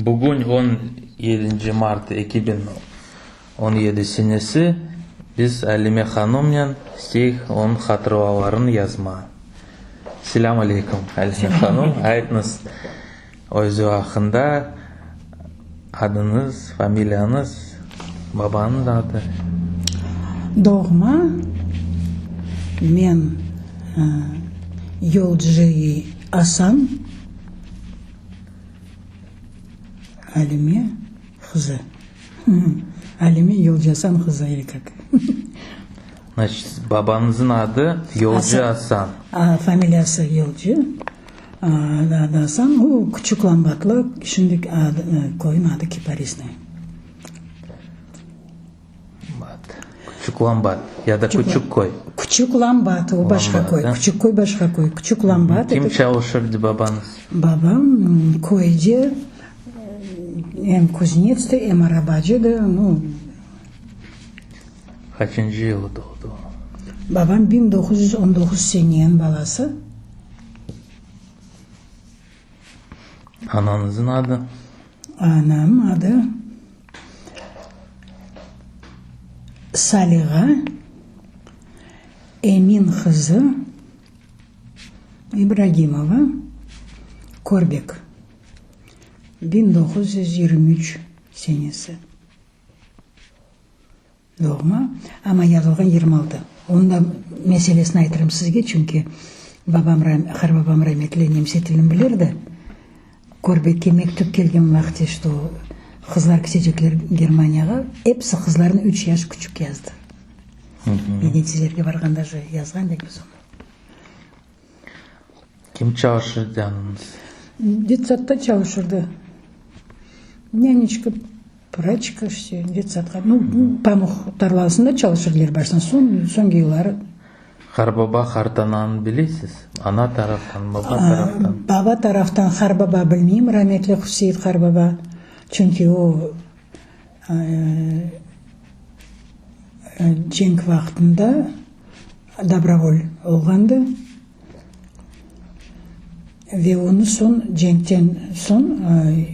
Бүгін 17 март 2017 senesi biz Әлиме ханыммен стих оның хатırаларын yazma. Selam алейкум, Әлиме ханым. Айтыңыз өзі ақында adınız, familiyanız, babanın adı. Doğma men Yolcu Асан Әлиме kızı. Әлиме Yolcu Асан kızı или как? Значит, babanızın adı Yolcu Асан. Familiyası Yolcu. Adı Асан. O küçük lambatlı. Şimdi koyun adı Kiparisne. Küçük lambat ya da küçük koy. Küçük lambat o başka koy. Küçük koy başka koy. Küçük lambat. Kim çalışırdı babanız? Babam koycu hem kuznец'ti hem arabacıydı. Kaçıncı yılı doğdu? Babam 1919 senenin balası. Ananızın adı? Anam adı Saliha, Emin kızı İbrahimova, Korbek. 1923 senesi doğma ama yazılgan 26. Onda meselesini aytırım sizge çünkü babam rahmetli немсе тілін білерді. Korbekке mektup kelgen vakti что kızlar küçücükler Germaniyaga hepsi kızlarını 3 yaş küçük yazdı. Medinçilerge barganda yazgan dek biz onu. Kim çalışırdı yanınız? Детсадта çalışırdı. Нянечка, прачка, все, детсадқа. Памук tarlasında çalışırdılar baştan son yılları. Хarbaba Hartanan'ı bilirsiniz? Ana taraftan, baba taraftan. Baba taraftan Harbaba bilmeyeyim. Rahmetli Hüseyin Harbaba. Çünkü o cenk vaktinde доброволь olgandı. Ve onu cenkten son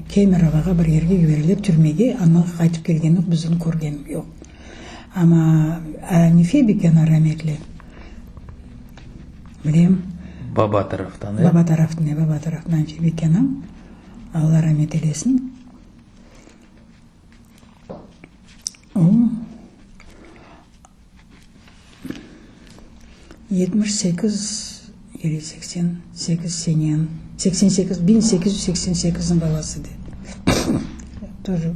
Kemerova'ga bir yerge jiberilir türmege ama qaytып kelgeni bizin көрген yok. Ama Nefe Beken rahmetli. Bileyim. Baba taraftan. Baba taraftan Nefe Beken'im. Allah rahmet eylesin. O 78 88 senen 1888'in balasıydı. Тоже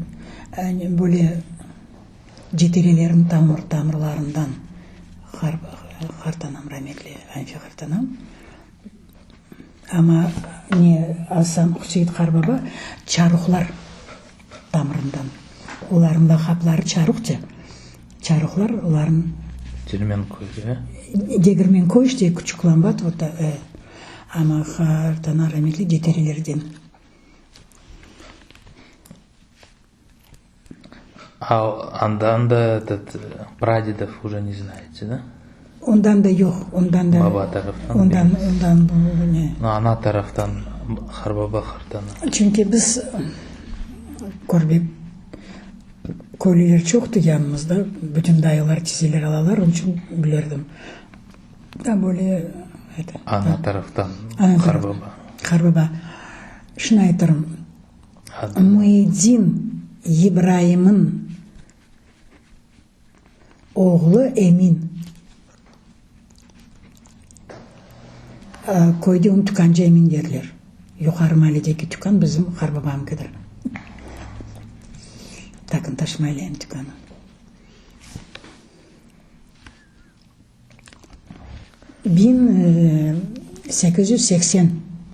böyle ceterelerin tamirlarından Hartanam rahmetli Anca Hartanam. Ama ne Hasan Hüseyin Harbaba çarıklar tamirından. Onların da kapları çarıkça. Çarıklar onların Dirmen koydu. Дегірмен koyuş diye küçük lambat orada. Ama Hartanam rahmetli ceterelerden. А андан да этот прадедов уже не знаете, да? Ondan da yok. Ondan da. Baba taraftan. Ondan bu ne? Ana taraftan Harbaba Hartan'a. Çünkü biz Korbek köylüler çoktu yanımızda. Bütün dayılar, çiziler alalar. Onun için bilirdim. Da böyle Ana taraftan Harbaba. Harbaba. Şunu aytırım. Mueddin İbrahim'in oğlu Emin. Koydu onu tükanca Emin derler. Yukarı mahalledeki tükan bizim Harbabam'kıdır. Takın taşmayla tükanı. Bin 880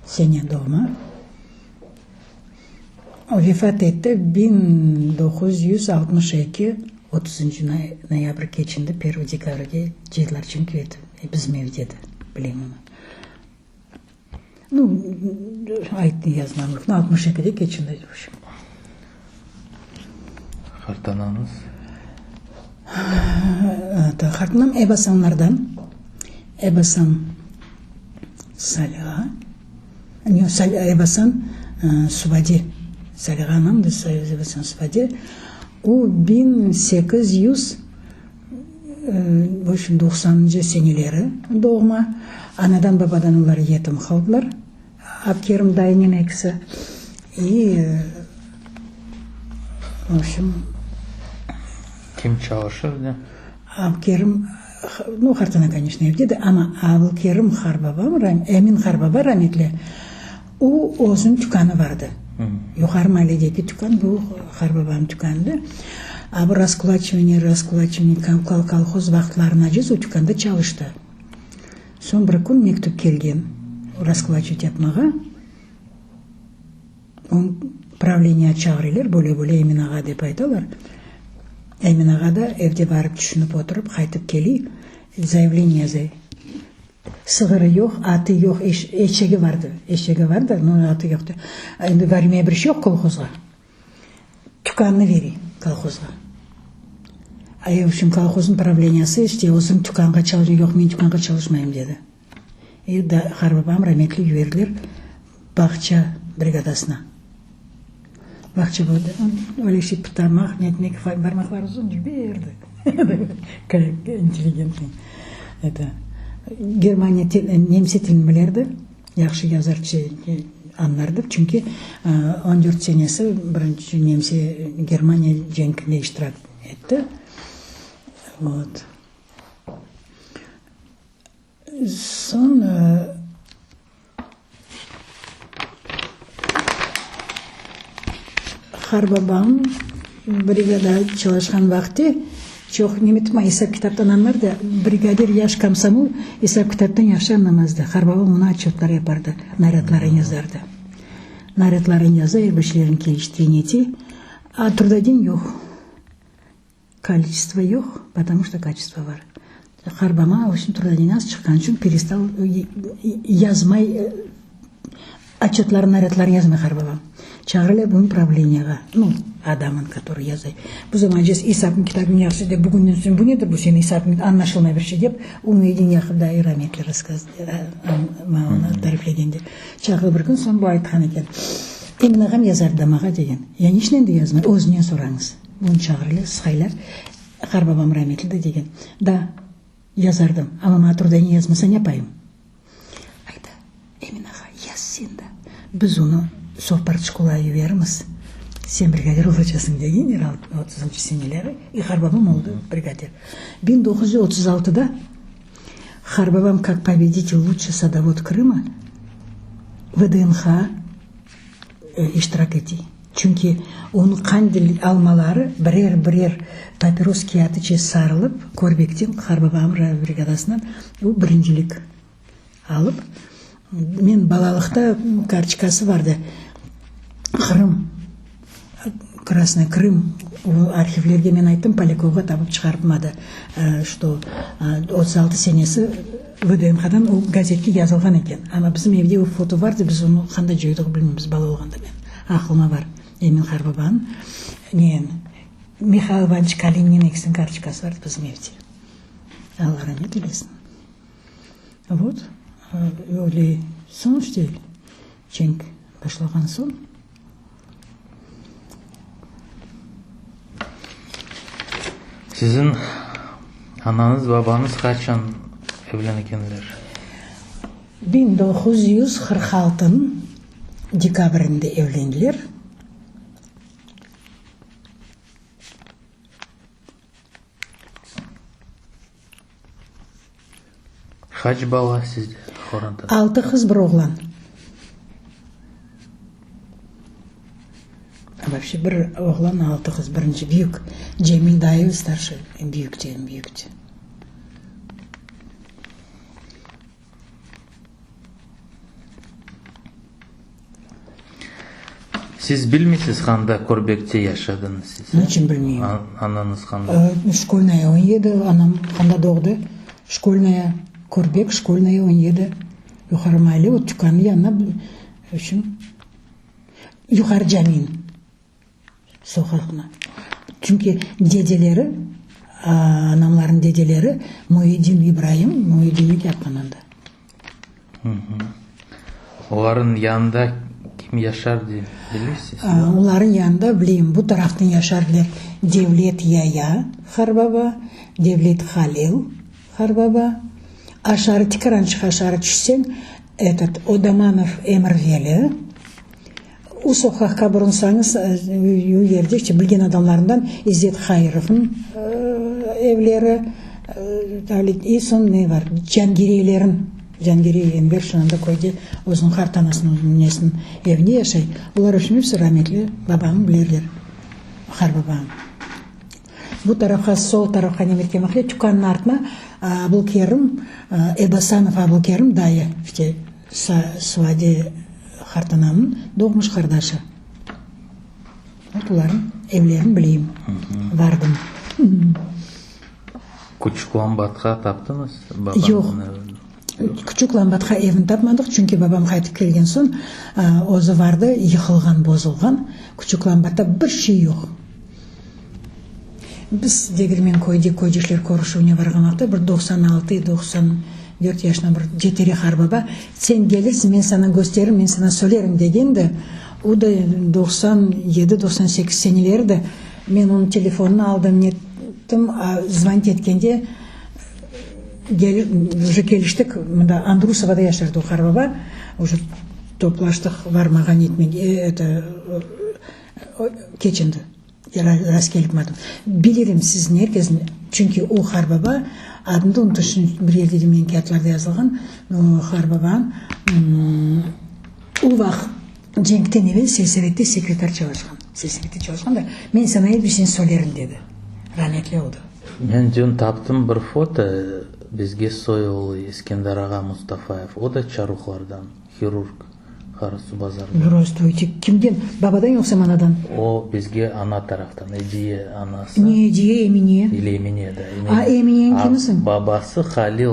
sene doğma. O vefat etti 1962 30. noyabr geçinde 1 dekabrga yıllar çünkü bizim evdeydi. Bileyim onu. Aytını yazmamlık. 62'de geçinde. Hartananız? Hartanam Ebasanlardan. Ebasan Saliha. Ebasan Subadi Салиганам да Союзыбысын сваде. У 1800 в общем 90 сенелері doğma. Анадан бабадан олар етім қалдылар. Абкерім дайынен екісі. И в общем Kim çalışır da? Абкерім, ну, хартана, конечно, евдеді, ама Абылкерім Харбабам, Эмин Харбаба rahmetli, o өзінің түканы vardı. Yukarı mahalledeki tükan bu Harbabam tükandı. Abi раскулачивание, колхоз vaqtlarına cez o tükanda çalıştı. Son bir gün mektup kelgen, раскулачивать yapmağa. On правление çağırırlar, böyle Emin ağa dep aytalar. Emin ağa da evde barıp düşünüp oturup qaytıp keli, заявление yazay. Sığırı yok, atı yok, eşeği vardı. Eşeği vardı, но atı yoktu. Endi vermeye bir şey yok kolxozga. Tükanını veri kolxozga. В общем, kolxozun правлениясы işte olsun tükanға çalışıyor, yok men tükanға çalışmayayım dedi. Da Harbabam rahmetli jiberilir Bağça brigadasına. Bağça болды. Öyle şey pıtarmak, netmek barmaklar uzun jiberdi. Интеллигентный. Это Germaniya немсе тілін білерді, яқшы язарчы анларды, çünkü 14 senesi birinci немсе Germaniya jenginde iştirak etti. Вот. Son Harbabam brigada çalışkan vakti çok nimetma hesap kitaptan anlardı. Brigadir yaş komsomol hesap kitaptan yaxşı anlamazdı. Harbabam ona отчетлар yapardı. Naryadların yazardı. Naryadların yazı erbeşlerin geliştiğini eti. А трудодень yok. Количество yok, потому что качество var. Harbama, в общем, трудодень az çıkan için перестал yazmay, отчетларын, наryadların yazmay Harbabam. Çağırırlar bunun правлениеға, ну, adamın, который yazay. Bu zaman cez İsa'nın kitabını yaxşı de bugünden sonra bu nedir bu senin İsa'nın anlaşılmay bir şey deyip, onu edin yaxıda rahmetli raskaz, ona tariflegende. Çağırır bir gün son bu aytkan eken. Emin ağam yazardı mağa degen. Ya nişnen de yazmay, özünden sorаңыз. Bunu çağırırlar, sıxaylar. Harbabam rahmetli de degen. Da, yazardım. Ama ma трудодень yazmasan yapayım. Ayda, Emin ağa yaz sen de. Biz onu Совпарт школaya verimiz. Sen brigadir olacaksın diye general 30. seneleri. Harbabam oldu brigadir. 1936'da Harbabam как победитель лучший садовод Крыма ВДНХ iştirak etti. Çünkü onun kandil almaları birer papiros kağıtıca sarılıp Korbek'ten Harbabam brigadasından o birincilik alıp men balalıkta karçikası vardı. Красный Крым arxivlerге мен айттым, Поляковға табып шығарпмады, что 36 senesi ВДНХ-дан ол газетке жазылған екен. Ама біздің евде фото барды, біз оны қандай жойдығы білмейміз бала болғанда мен. Ақылыма бар. Эмин Харбабан, Михаил Иванович Калинин екісін карточкасы барды біздің евде. Алла рахмет елесін. Вот. Öyle sonuç değil. Cenk başlagan son. Sizin ananız babanız kaçan evlenkenler? 1946'ın dekabrinde evlendiler. Kaç bala sizde? 6 kız bir oğlan. Вообще bir oğlan 6 kız, birinci büyük. Cemil dayı starşı, büyükçe. Siz bilmişsiniz kanda Korbek'te yaşadınız siz. Niçin bilmiyorum. Ananız kanda. Школьная 17, anam kanda doğdu. Школьная Korbek, школьная 17. Yukarı mahalle, o tükanın yanına, yukarı caminin sokakına. Çünkü dedeleri, anamların dedeleri Muhyiddin İbrahim, Muhyiddinlik yapkanında. Onların yanında Ким Яшар деп білесіз? Олардың янында білейм, бұл тарафтың Яшарлар Девлет Яя Харбаба, Девлет Халил Харбаба, Ашары Тикаранчы Ашары түшсең, этот Одаманов Эмірвелі. Усоқаққа бұрынсаңыз, ерде білген адамларından İzzet Хайыров'ın evleri, и сон не бар, Жангирей Ембер шынында койды, өзінің қартанасының несін евіне яшай. Олар үшін өпсі рахметлі бабағын білерлер, Харбабағын. Бұл тарafқа, сол тарafқа немерке мақле, Тюканның артына Абылкерім, Эбасанов Абылкерім дайы, Суаде Хартанамын doğmuş қардашы. Олардың evlerin білейім, бардым. Küçük Lambat'a таптыңыз? Жоқ. Küçük Lambat'a evін тапмадық, çünkü babam қайтып келген соң, өзі барды, yıkılған, бозылған. Küçük Lambat'ta бір şey yok. Біз дегілмен көйдешлер көрішуіне барған вақытта, бір 96-94 yaşına bir жетері Харбаба, сен келірсің, мен сана gösteririm, мен сана сөйлерім дегенді, o da 97-98 senelerde мен onun telefonunu aldım, nеттім, звонить еткенде, уже келіштік, мұнда Андрусовада yaşardı o Харбаба, уже топлаштық varmаған етмен, keçindi. Раз келіп мадым. Білерім сіздің herkesin, çünkü o Харбаба, adında unutuşun bir yerde demeyen kağıtlarda yazılған, Харбабан, o vaxt Cenk'ten evvel Selsevette sekreter çalışkan da, men sana bir şey söylerim dedi. Rahmetli oldu. Ben dün taptım bir foto, bizge Soyoğlu İskender Ağa Mustafaev, o da Çaruklardan, хирург. Қарсы базарда. Здравствуйте. Kimden? Babadan yoksa anadan? O bizge ana taraftan. Ediye anası. Ne Ediye, Emine? Ile Emine de. Emine'nin kimsin? Babası Halil.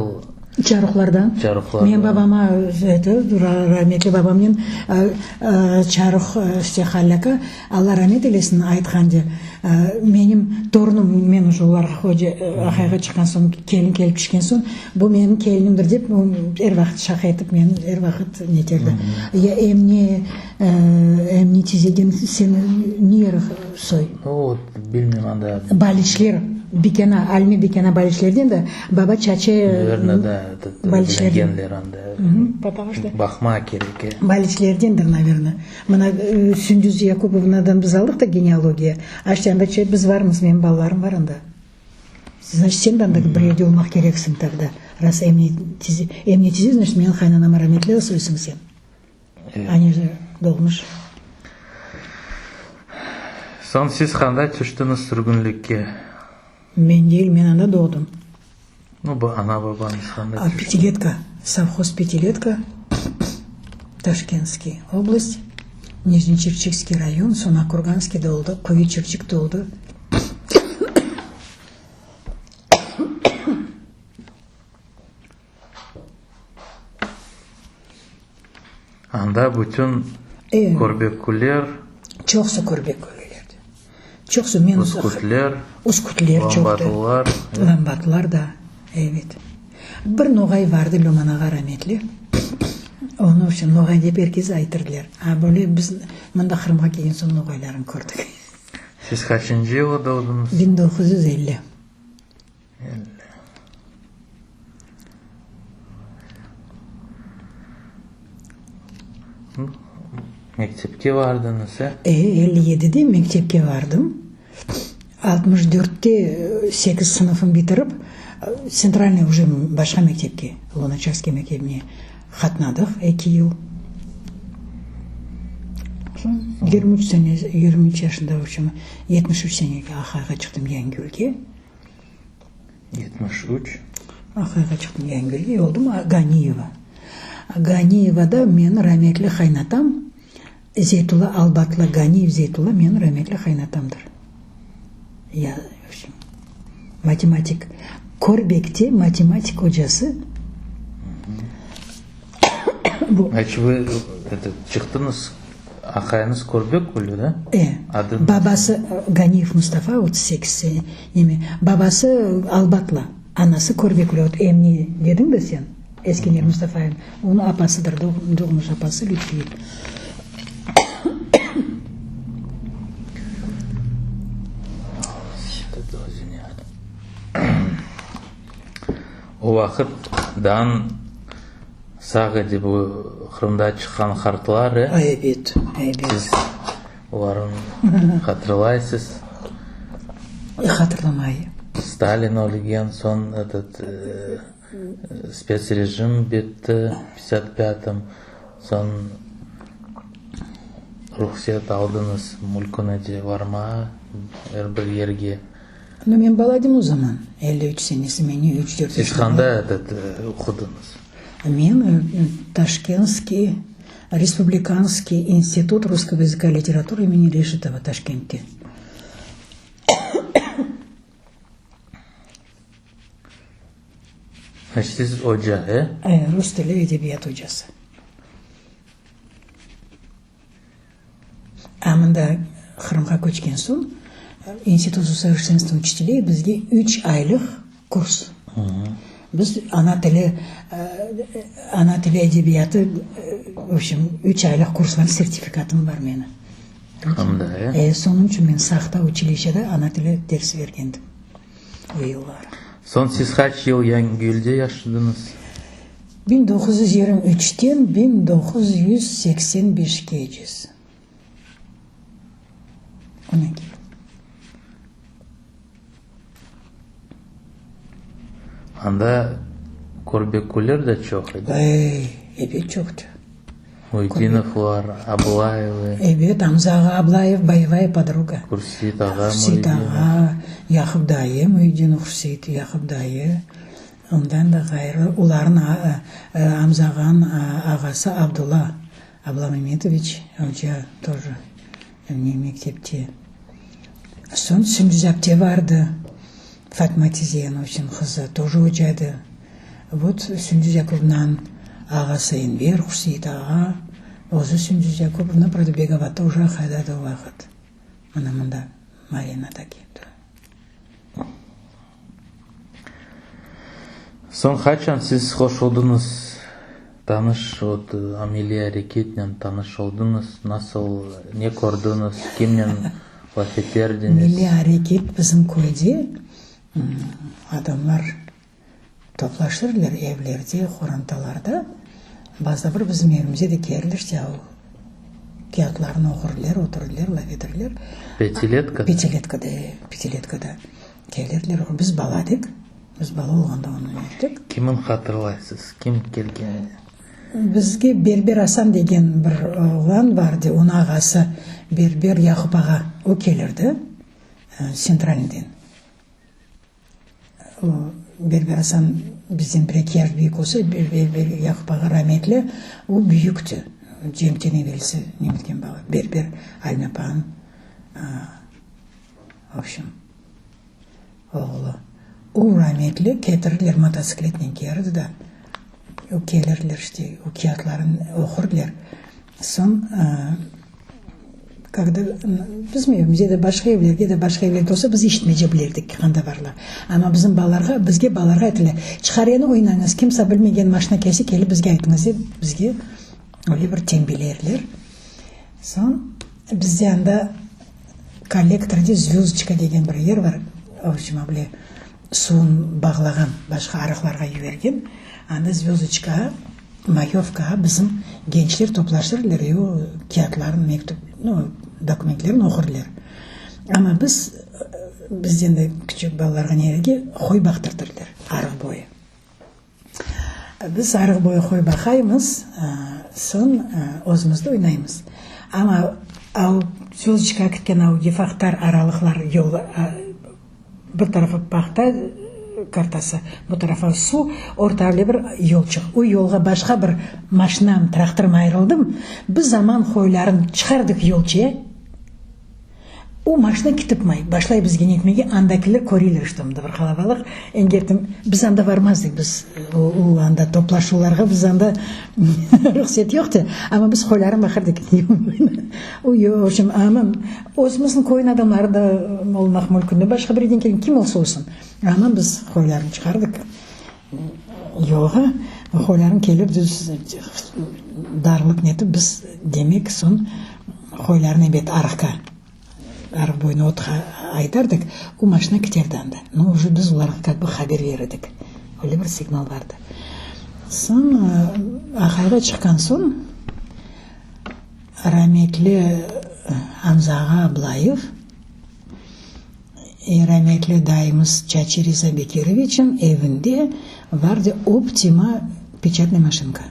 Çaruklardan. Men babama rahmetli babamın Çaruk Halil'e Allah rahmet eylesin aytkandı. Benim torunum men уже оларға ақайға шыққан соң келін келіп түскен соң бұл менің келінімдір деп әр уақыт шақа етіп мен әр уақыт нетерді. Эмне тезеден сені не сой? Білмеймін анда. Баличлер. Бекена, Альми Бекена баличлерден де баба чаче баличлерден. Потому что Бахма керек. Баличлердендер, наверное. Мына Сүндүз Якубовнадан біз алдық та генеалогия. Аштанда че біз бармыз, менің балаларым бар анда. Значит, сен да бір жерде олмақ керексің тогда. Раз эмне тизе, значит, мен қайнанама rahmetli өсөйсің сен. Они же долмыш. Сон сіз қандай түштіңіз сүргінлікке? Мен değil, мен анда doğdum. Bu ana babanız қандай? Пятилетка, совхоз Пятилетка, Ташкентский область, Нижнечерчикский район, Сонакурганский долды, Куйчерчик долды. Анда bütün Korbeküller, Çoksu Korbeküllerdi. Çoksu men Uskutler, Lambatlar da, evet. Bir noğay vardı Loman ağa rahmetli. Onun için noğay deyip herkes aytırdılar. Böyle biz mında Kırım'a kelген soң noğaylarını gördük. Siz kaçıncı yılda doğdunuz? 1950. Mektepke vardınız ha? 57'de mektepke vardım. 64'te 8 sınıfın bitirip Центральный уже başka mektepke, Луначарский мектебіне қатнадық 2 yıl. 23 yaşında 73 senеге Ақайға çıktım Яңгөлге. 73? Ақайға çıktım Яңгөлге, oldum Ганиева. Ганиевада мен rahmetli қайнатам, Зейтулла Албатла Ганиев Зейтулла мен rahmetli қайнатамдыр. Я, в общем, математик. Корбекте математик hocası. Значит, вы çıktınız, Ақайыңыз Корбек өлі, да? Babası Ганиев Mustafa 38 sene. Babası Albatla, anası Korbek өлі. Emni dedin de sen, Eskiler Mustafa'nın. Onun apasıdır, doğmuş apası Lütfiye. Уақыттан сағы деп Қырымда шыққан қартылар, Айбет. сіз оларын қатырлайсыз. Хатırlamай. Сталин өлген соң спецрежим бетті 55-м, соң рұқсат алдыңыз мүлкіне де барма бір ерге. Но мен баладым o zaman. 53 senesi meni 3-4 Сіз қандай оқыдыңыз? Мен Ташкентский Республиканский институт русского языка и литературы имени Решетова Ташкентте. Сіз hoca, Rus dili ve edebiyat hocası. Amında Kırım'a көчкен соң Институт усовершенствования учителей бізге 3 айлық курс. Біз ана тілі әдебиеті, в общем, 3 айлық курслар сертификатым бар мені. Соның үшін мен Сақта училищеде ана тілі дерс бергендім. Ойылар. Соң сіз қач ел Яңгөлде яшадыңыз? 1923-тен 1985-ке дейін. Ondan кейін. Анда Корбекулер де çok еді? Evet çoktu. Muydinov var, Ablayev. Evet, Amza Ablayev, боевая подруга. Хурсит аға, Хурсит аға, Яқып дайы, Muydinov Хурсит, Яқып дайы. Ondan da gayrı, uların Amza'nın ağası Abdullah Ablamamedovич, hoca тоже mektepte. Son Sündüz Apte vardı. Fatma Tizyanov'un kızı, тоже hocaydı. Вот Sündüz Yakov'dan ağası Enver Хурсит ağa, ozu Sündüz Yakov'na Pradubegava тоже haydadı o vakit. Anamında Marina'da geldi. Соң қачан сіз қош олдыңыз? Таныш Амелия Рекетнен таныш олдыңыз? Насыл, не көрдіңіз? Кімнен лaf eterdiniz? Amелия Рекет bizim köyde adamlar toplaşırlar evlerde, xorantalarda. Bazda bir bizim evimize de gelirler, kağıtlarını okurlar, otururlar, laf ederler. Пятилеткада gelirler. Biz baladık. Biz bala olғанда onu öğrettik. Kimin hatırlaysız? Kim kelgen? Bizge Berber Hasan degen bir oğlan vardı. Onun ağası Berber Yakup ağa. O gelirdi. Sentralinden. O Berber Hasan bizim bir yaş büyük olsa Berber Yakup ağa rahmetli. O büyüktü. Cem'ten evvelsi ne bileyim baba. Berber Alnapan. В общем, oğlu. O rahmetli getirirler motosikletle gelirdi da. O gelirler işte, o kağıtlarını okurlar. Son, когда bizim evimizde de başka evlerde olsa biz işitmece bilirdik kanda varlar. Ama bizge balarga aytırlar. Çıkaryanı oynanız, kimse bilmegen maşına kesi kelip bizge aytınız deb bizge öyle bir tembilerler. Son, bizde anda коллекторде звездочка деген bir yer var. В общем, öyle суын bağlagan, başka arıqlarga jibерген. Anda звездочка, makyovka bizim gençler toplaştırırlar. O kağıtların, dokumentlerini okurlar. Ama bizden de küçük balalarga nerege koy baktırtırlar, arıq boyu. Biz arıq boyu koy bakayımız, son özümüzde oynayımız. Ama o звездочка ketken o defaktar aralıklar yol, bir tarafı pakta kartası, bu tarafa su, ortalı bir yol çık. O yolga başka bir maşinam, traktörüm ayrıldım. Biz zaman koyların çıkardık yolcuya. O maşina kitipmay. Başlay bizge netmege andakiler koriler iştimdi bir kalabalık. Engertim, biz anda varmazdık biz. O anda toplaşularga biz anda ruhsat yoktu. Ama biz koyların bakardık. O yok, şimdi ama özümüzün koyun adamları da olmak mülkünde başka birden kelin kim olsa olsun. Ama biz koyların çıkardık. Yoga, koyların kelip düz darlık netip biz demek son koyların ebet arıqqa. Arıq boyuna otqa aytardık, o maşına kiterdi anda. No, уже biz ularga как бы haber verirdik. Öyle bir signal vardı. Son ahayga çıkan son rahmetli Hamzaga Ablayev, rahmetli dayımız Çaçı Riza Bekirovich'in evinde vardı Optima печатный машинка.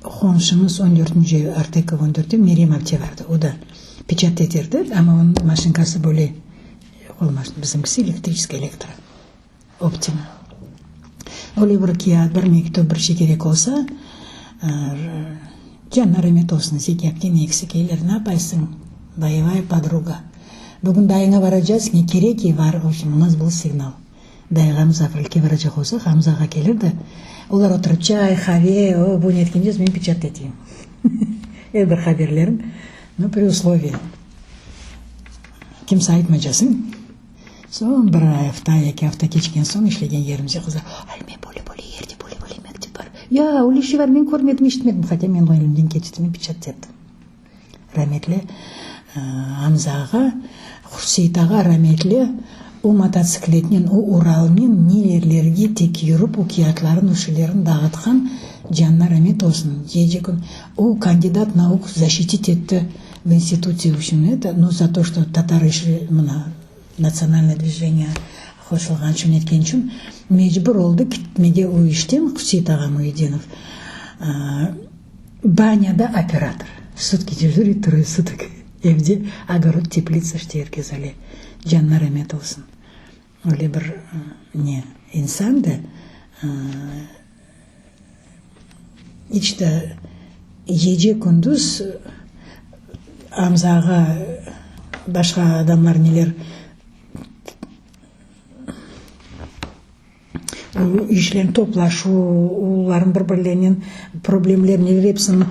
Komşumuz 14. Artekov 14'te Meryem Abdi vardı. O da pечат ederdi ama onun maşinkası böyle olmaz. Bizimkisi elektro. Optima. Öyle bir kağıt, bir mektup, bir şey gerek olsa canına rahmet olsun. Zekepken eksik eyler. Ne yaparsın? Dayıvay подруга. Bugün dayına varacağız. Ne gerek ki var? O нас был signal. Dayıga Zafer'e varacak olsa Hamzaga gelir de ular oturup çay, kahve, bu ne etkileyeceğiz, ben pечат edeyim. Bir haberlerim. No, при условии. Kimse aytmayacasın. Son bir hafta, 2 hafta geçken son işlegen yerimize kızlar. Ay men böyle yerde böyle mektep var. Ya öyle şey var, men görmedim, işitmedim. Hatta men o elimden geçti, men pечат ettim. Rahmetli Hamzaga, Hüseyitaga rahmetli o motosikletinin, o Ural'ın nelerlerge tek yürüp o kağıtların uşilerin dağıtkan canına rahmet olsun. O kandidat nauk защитить etti в институте, в общем, это, ну, за то, что татары национальное движение қосылған үшін еткен үшін мejbur oldu gitmege o işten Hüseyit Ağa Muhyiddinov. Баняда оператор. Сутки дежурит, трое суток. Evde огород, теплица işlerkezali. Canına rahmet olsun. Öyle bir insan da işte gece gündüz Hamzaga başka adamlar neler işlerini toplaşı, onların birbirlerinin problemlerini hepsini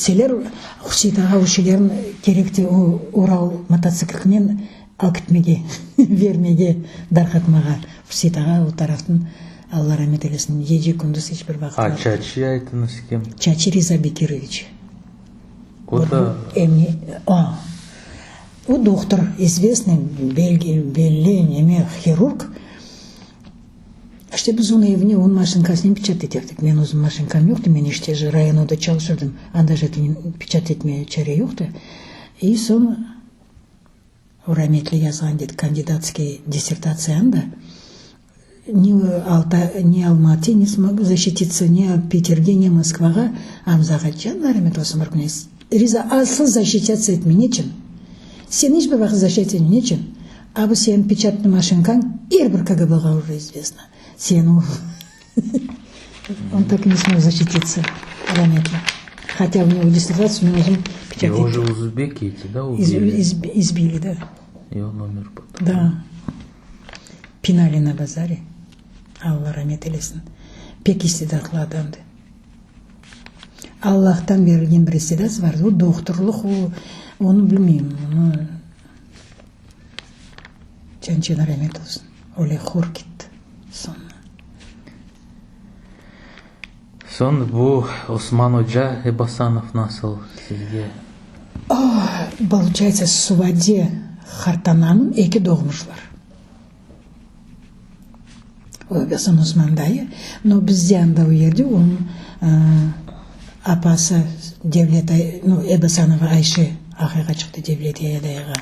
neler Hüseyit Ağa uşilerin gerekti o Ural motosiklinden alıp gitmege, vermege, darkatmaga. Hüseyit Ağa o taraftan Allah rahmet eylesin. Gece gündüz hiçbir vakit var. Çaçı aytınız kim? Çaçı Riza Bekirovich. O da o доктор, известный, belli хирург. İşte biz onun evine, onun maşinkasını pечат ederdik. Ben o zaman maşinkam yoktu. Ben işte rayonda çalışırdım. Anda zaten pечат etmeye çare yoktu. И sonra o rahmetli yazan dedi кандидатский диссертацияда ни Алматы не смог защититься, ни Питерге, ни Москваға Hamzaga canına rahmet olsun bir gün. Riza asıl защититься etmeye niçin? Sen hiçbir vakit защититься etmeye niçin? А bu senin pечатный maşinkan bir KGB'ga уже известно. Сену. Он так и не смог защититься. Rahmetli. Хотя у него диссертацию нужно печатать. Его же узбеки эти, да, убили? Избили, да. И он умер потом. Да. Пинали на базаре. Allah rahmet eylesin. Pek istidatlı adamdı. Allah'tan verilgen bir istidat vardı. O doktorluk, onu bilmiyorum. Onu canına rahmet olsun. Öyle hor gitti. Son bu Osman Hoca Ebasанов nasıl sizge? Получается, Suvade Hartanan'ın iki doğmuş var. O Ebasан Osman dayı. No bizden de o yerde onun apası devlet, Ebasanova Ayşe ahıga çıktı devlet dayıga.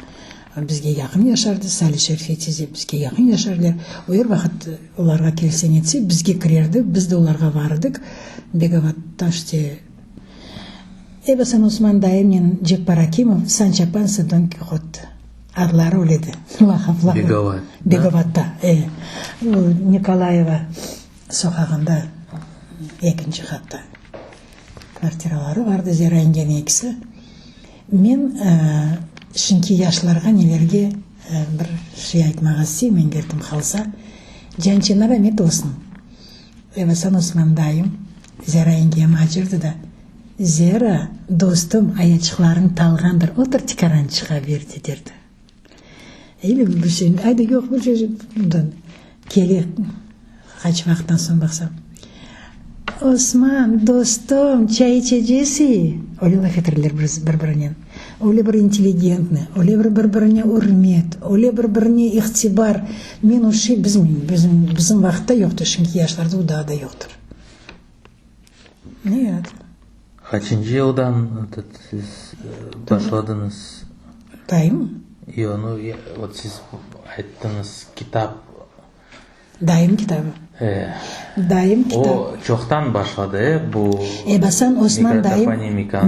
Bizge yakın yaşardı. Salih Şerifetize bizge yakın yaşardılar. O yer vakit onlarga kelsen etse bizge kirerdi. Biz de onlarga vardık. Begavatta işte Ebasan Osman dayımın Cekbar Akimov Sançapan Don Kixot adları öyleydi. Begavatta. Nikolayeva sokağında ikinci katta kvartiraları vardı. Zeraingen ikisi. Men Шынки яшларға нелерге бір şey айтмаға мен кертім қалса, жанчына рахмет olsun. Ebasан Osman dayım Zera'yenge macırdı da, Zera, dostum, ayaçıkların talğandır, otur çıkaran çığa verdi derdi. Eyle bir şey, ayda yok bir şey, buradan keli kaç vakittan sonra baksam. Osman, dostum, çay içeceğiz. Öyle laf etirler birbirine. оле бір интеллигентный, оле бір-біріне үрмет, оле бір-біріне иғтибар. Мен оши біздің вақытта жоқтыр, шынки яшларда уда да жоқтыр. Нет. Қачыншы жылдан сіз башладыңыз? Дайым? Вот сіз айттыңыз китап. Дайым китабы. Дайым китап. О чоқтан башлады, бұл Эбасан Осман дайым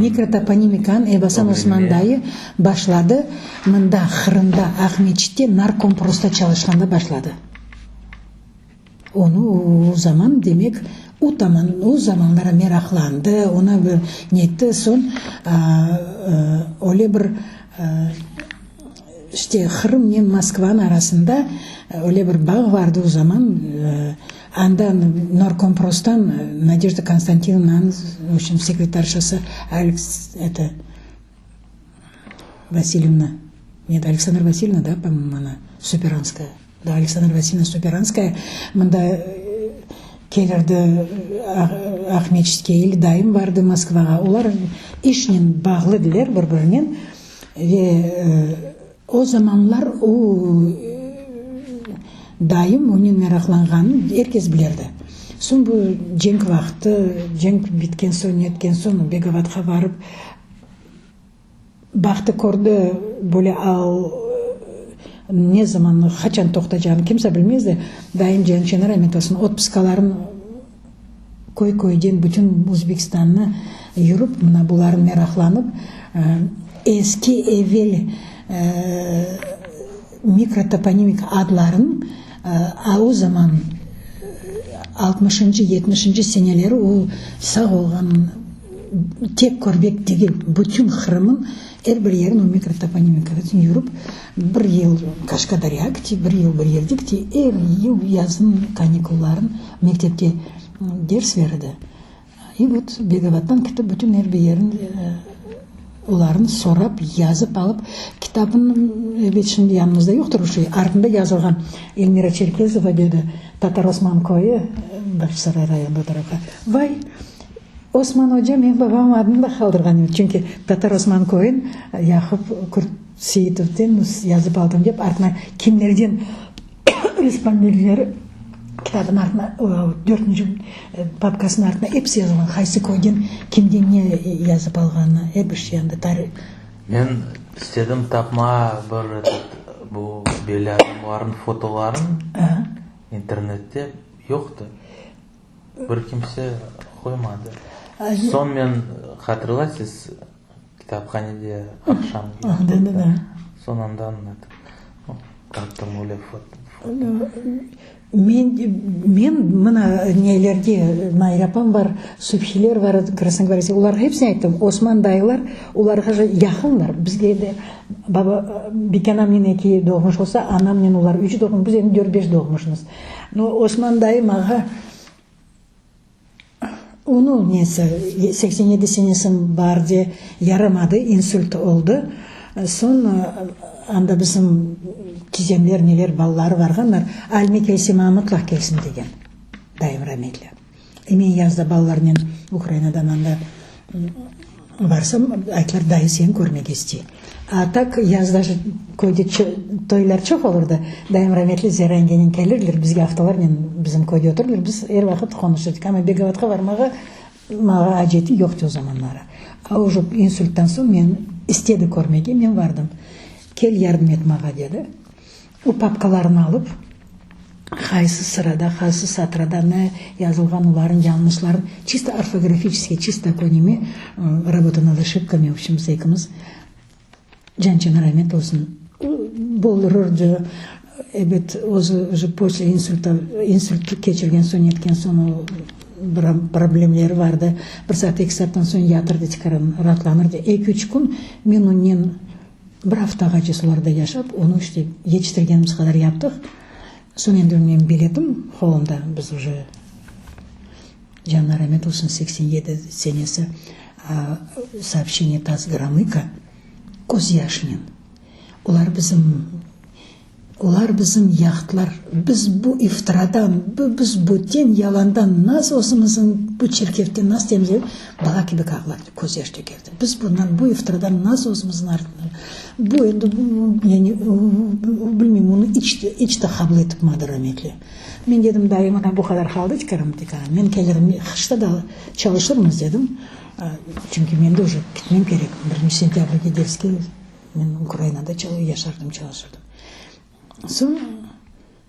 микротопонимикан Эбасан Осман дайы башлады. Мында Қырымда Ахметште нарком просто çalışқанда башлады. Оны о заман демек о заманлара мерақланды, оны бір нетті, сон оле бір Қырым мен Москваның арасында оле бір баг барды о заман. Анда наркомпростан Надежда Константиновна, в общем, секретаршасы Васильевна, нет, Александра Васильевна, да, по-моему, она Суперанская. Да, Александра Васильевна Суперанская. Мында келерді Ахметшке или дайым барды Москваға. Олар ішінен бағлы ділер бір-бірінен. О заманлар дайым онен мерақланғанын еркез білерді. Сон бұл женг вақты, женг біткен сон, неткен сон, Беговатқа барып, бақты көрді, бөле ал, не заман, қачан тоқта жағын, кемсе білмезді, дайым женшенер әметасын, отпускаларын көй-көйден бүтін Өзбекстанны жүріп, мұна бұларын мерақланып, eski evvel mikrotopонimик адларын o zaman 60-70 senelері ол сақ олған тек көрбек деген бүтін Қырымын бір ерін о микротопонимикасын жүріп, бір ел Қашқадария кте, бір ел бір елде кте, ел язын каникулларын мектепте дерс берді. И вот Беговаттан кітіп бүтін ерін оларын сорап, язып алып, кітабын бетшінде yanımızda жоқтыр, артында yazылған Эльмира Черкезова деді, Татар Осман койы, Бақшысарай районда тарапқа. Вай, Осман Hoca мен бабам адын да қалдырған, чүнки Татар Осман койын Яқып Күртсейітовтен yazып алдым деп, артына кімдерден респондерлері кітабын артына, 4-ші папкасының артына епсі yazылған, қайсы койден кімден не yazып алғаны, бірші янды тары. Мен істедім тапма бұл белі адамларын фотоларын интернетте жоқты. Бір кімсе қоймады. Сон мен қатырлайсыз кітапханеде ақшам келді. Сонандан қарттым өлі фото. Мен мына нелерде майрапам бар, субхилер бар, Красногвардия, оларға hepsini айттым. Осман дайлар, оларға жақындар. Бізге де баба Беканам мен екі doğmuş olsa, анам мен олар 3 doğmuş, біз енді 4-5 doğmuşuz. Но Осман дайы маға оның несі 87 сенесім барде ярамады, инсульт олды. Сон анда біздің кеземлер, нелер, балалары барғандар, әлме келсе мұтлақ келсін деген, дайым рәметлі. Мен язда балалармен Украинадан анда барсам, айтылар дайы сен көрмек есте. А так язда көйде тойлар çox olurdu. Дайым рәметлі зәрәнгенен келірлер, бізге авталармен біздің көйде отырдыр, біз әр вақыт қонышдық. Ама Беговатқа бармаға маға әжеті жоқты о заманлары. А уже инсульттан соң мен істеді көрмеге, мен бардым. Кел ярдым ет маға деді. O papkalarını alıp, қайсы сырада, қайсы сатрада не yazılған оларын yanlışların, чисто орфографически, чисто конеме работа над ошибками, в общем, зайкымыз. Жанчына рахмет olsun. Болырырды, evet, өзі после инсульт кечірген соң, еткен соң, проблемлері барды. Бір саат, 2 сааттан соң ятырды, тикарын ратланырды. 2-3 күн мен онен бір аптаға соларда яшап, оны іште етістіргеніміз қадар яптық. Сон енді мен билетім қолымда, біз уже жанна рахмет olsun 87 сенесі сообщение таз Громыка көз яшымен. Олар біздің Олар біздің яқтылар. Біз бұл ифтирадан, біз бұл тен яландан нас осымыздың бұл черкевтен нас темзеп, бала кебек ағылар, көз яшты келді. Біз бұнан бұл ифтирадан нас осымыздың артынан. Бұл енді, білмеймін, оны içte қабыл етіп мады рахметлі. Мен дедім, дайымына бұл қадар қалды чекарамдыка. Мен келерім, қышта да çalışырмыз дедім. Çünkü мен де уже кетмем керек. 1 сентябрьге дерске мен Украинада яшардым, çalışырдым. Сон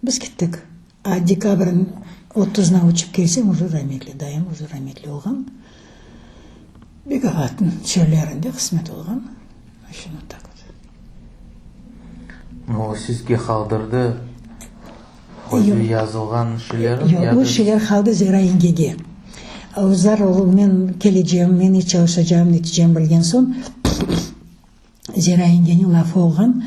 біз кеттік. А декабрьдің 30-на учып келсем, уже рахметлі, дайым уже рахметлі болған. Бегағатын шөлерінде қысмет болған. Ашын отак вот. Сізге қалдырды өзі yazылған шөлерін? Жоқ, ол шөлер қалды Зера Енгеге. Озар ол мен келeceğim, мен çalışacağım, нетeceğim білген сон Зера Енгенің лафы олған.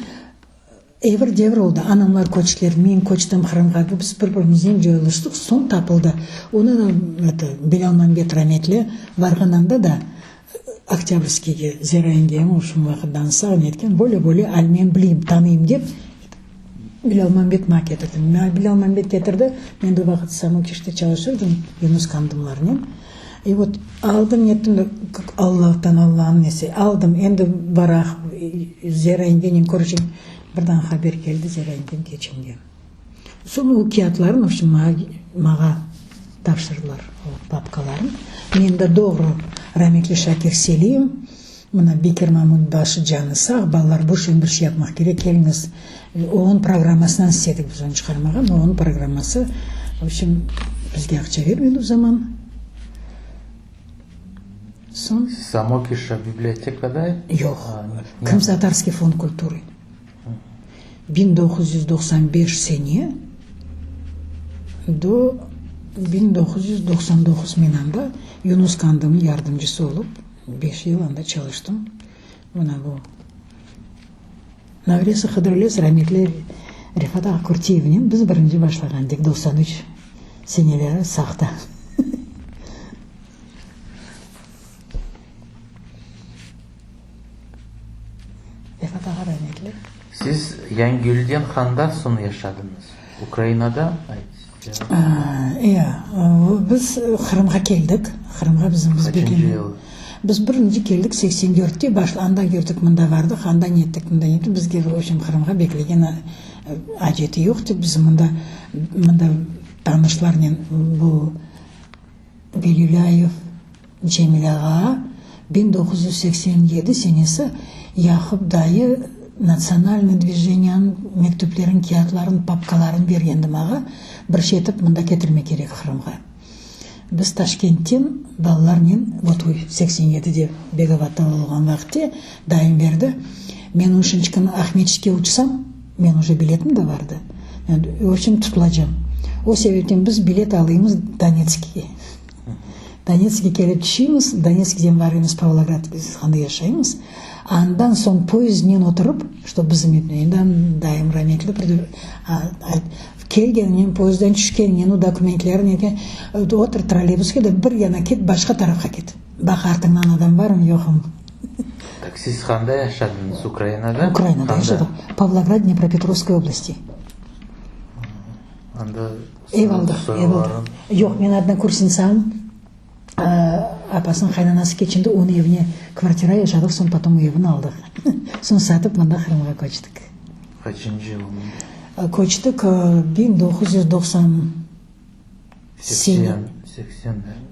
Евір-девір олды. Анамлар көчілер, мен көчтім Қырымға, біз бір-бірімізден жойылыштық, сон тапылды. Оны Белалманбет рахметлі барғананда да Октябрьскийге Зера Енгенің ұшын уақыттан сағын еткен, более-более әлмен білейм, таныйым деп Белалманбет ма кетірдім. Белалманбет кетірді, мен де уақыт самыл кеште çalışырдым, Юнус Кандымлармен. И вот алдым, еттім, Аллахтан Аллахын несе, алдым, енді барақ Зера Енгенің көрішін бірдан хабер келді Зера Енген кечімге. Соны ұқиятларын, маға тапшырдылар папкаларын. Мен де doğru рахметлі Шакир Селиев, мына Бекер Мамут башы жаны сақ, балалар бұл үшін бір şey yapmak керек, келіңіз. Оғын программасынан істедік біз оны шығармаған, оғын программасы, в общем, бізге ақша бермеді о zaman. Самокиша библиотекада? Жоқ, Крымсатарский фонд культуры. 1995 sene до 1999 menanda Yunus Kandım'ın yardımcısı olup 5 yıl anda çalıştım. Buna bu Navresi Hıdırles rahmetli Rifat Akkurtiyev'nin biz birinci başlagandık 93 seneleri sağda. Rifat Ağa rahmetli. Siz Янгелден қанда соны yaşadınız? Украинада? Biz Қырымға келдік. Қырымға біз бірінші келдік 84-те, анда көрдік, мында бардық, анда неттік, мында неттік. Бізге Қырымға бекілеген әжеті жоқ деп, біз мында танышлармен бұл Белюляев Cemilaға 1987 senesi Яқып дайы национальный движениянын мектептерин, киятларын, папкаларын бергенді маға, бір шетіп мұнда кетірме керек Қырымға. Біз Ташкенттен балалармен, вот 87-де Беговатта болған вақытте дайын берді. Мен үшіншікен Ахметшке ұчсам, мен уже билетім де барды. В общем, тұтылacağım. О себептен біз билет алыймыз Донецкіге. Донецкіге келіп түшейміз, Донецкіден барымыз Павлоград, біз қандай yaşаймыз. Андан соң поезднен отырып, что біздің енді дайым рахметлі келгеннен, поезден түшкеннен, документлерін отыр троллейбуске де бір яна кет, башқа тарапқа кет. Бақ артыңнан адам барым, жоқым. Так сіз қандай yaşadınız Украинада? Украинада yaşадық. Павлоград, Днепропетровской области. Анда Eyvallah. Жоқ, мен однокурсницам, апасының қайнанасы кетшінде оның евіне квартира yaşадық, сон потом евін алдық. Сон сатып, мында Қырымға көчтік. Қачын жыл? Көчтік 1990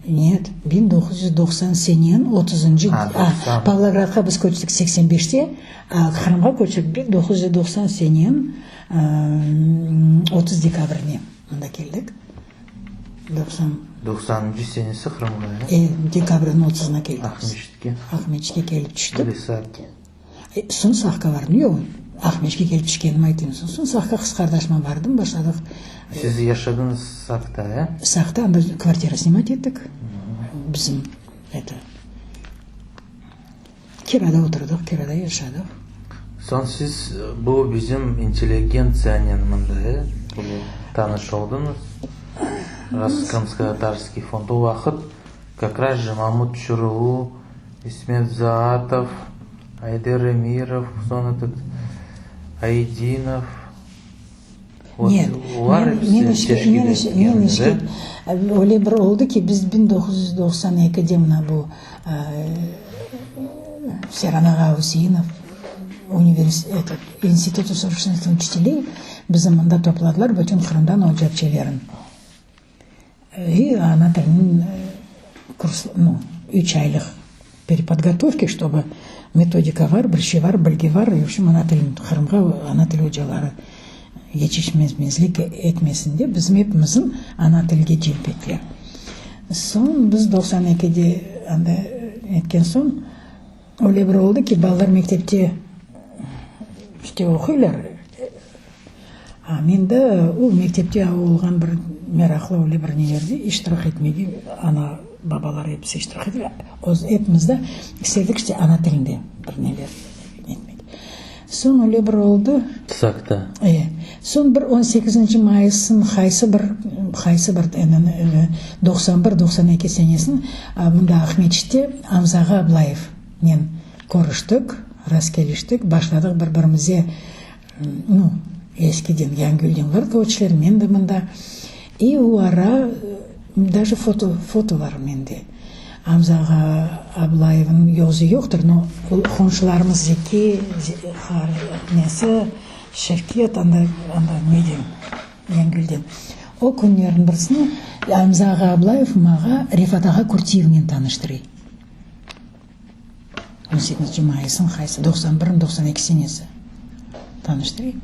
Нет, 1990 30-cı Pavlograd'a biz көчтік 85-те, Қырымға көчтік 1990 30 декабріне мында келдік. 90-cı senesi Қырымға? Декабрдің 30-на келдік. Ахметшке келіп түштік. Сон саққа бардым, жоқ. Ахметшке келіп түшкенім айтайын. Сон саққа қыз қардашыма бардым, башладық. Siz yaşadınız Сақта, ә? Сақта, анда квартира снимать еттік. Біздің, Кирада отырдық, Кирада yaşадық. Сон сіз бұл bizim интеллигенцияның мында, таныш олдыңыз. Крымско-татарский фонд. Ол уақыт как раз же Мамут Чурулу, Исмет Нет, мен ішке оле бір олды ки біз 1992-де мына бұл Серанаға Усейнов институты совершенства учителей бізді мында топладылар бүтін Қырымдан оджапчелерін. И ана тілінің курс, 3 айлық переподготовки, чтобы методика бар, бірші бар, білгі бар, и в общем ана тілін Қырымға ана тіл өжалары ечішмезмезлік етмесінде біз мепімізін ана тілге желпетлер. Сон біз 92-де анда еткен сон оле бір олды ки балалар мектепте оқилар. Менді ол мектепте ауылған бір мерақлы оле бір нелерді иштирак етмеге ана бабалар епсі иштирак етмеге. Оз епімізді кіселдікште ана тілінде бір нелер етмеге. Сон оле бір олды. Тысақта. Сон бір 18 майысын қайсы бір 91-92 сенесін мұнда Ахметште Амзаға Аблаев мен көріштік, раскеліштік, башладық бір-бірімізде ескіден Янгүлден бар көтшілер, мен де мұнда. И уара даже фото бар менде. Амзаға Аблаевын йозы yoqtur, но қоншыларымыз Зеке, несі, Шевкет, анда неден, Янгүлден. О күнерін бірсіне Амзаға Аблаев маға Рифатаға Куртиевнен таныштырый. 18 майысын қайсы, 91-92 сенесі таныштырый.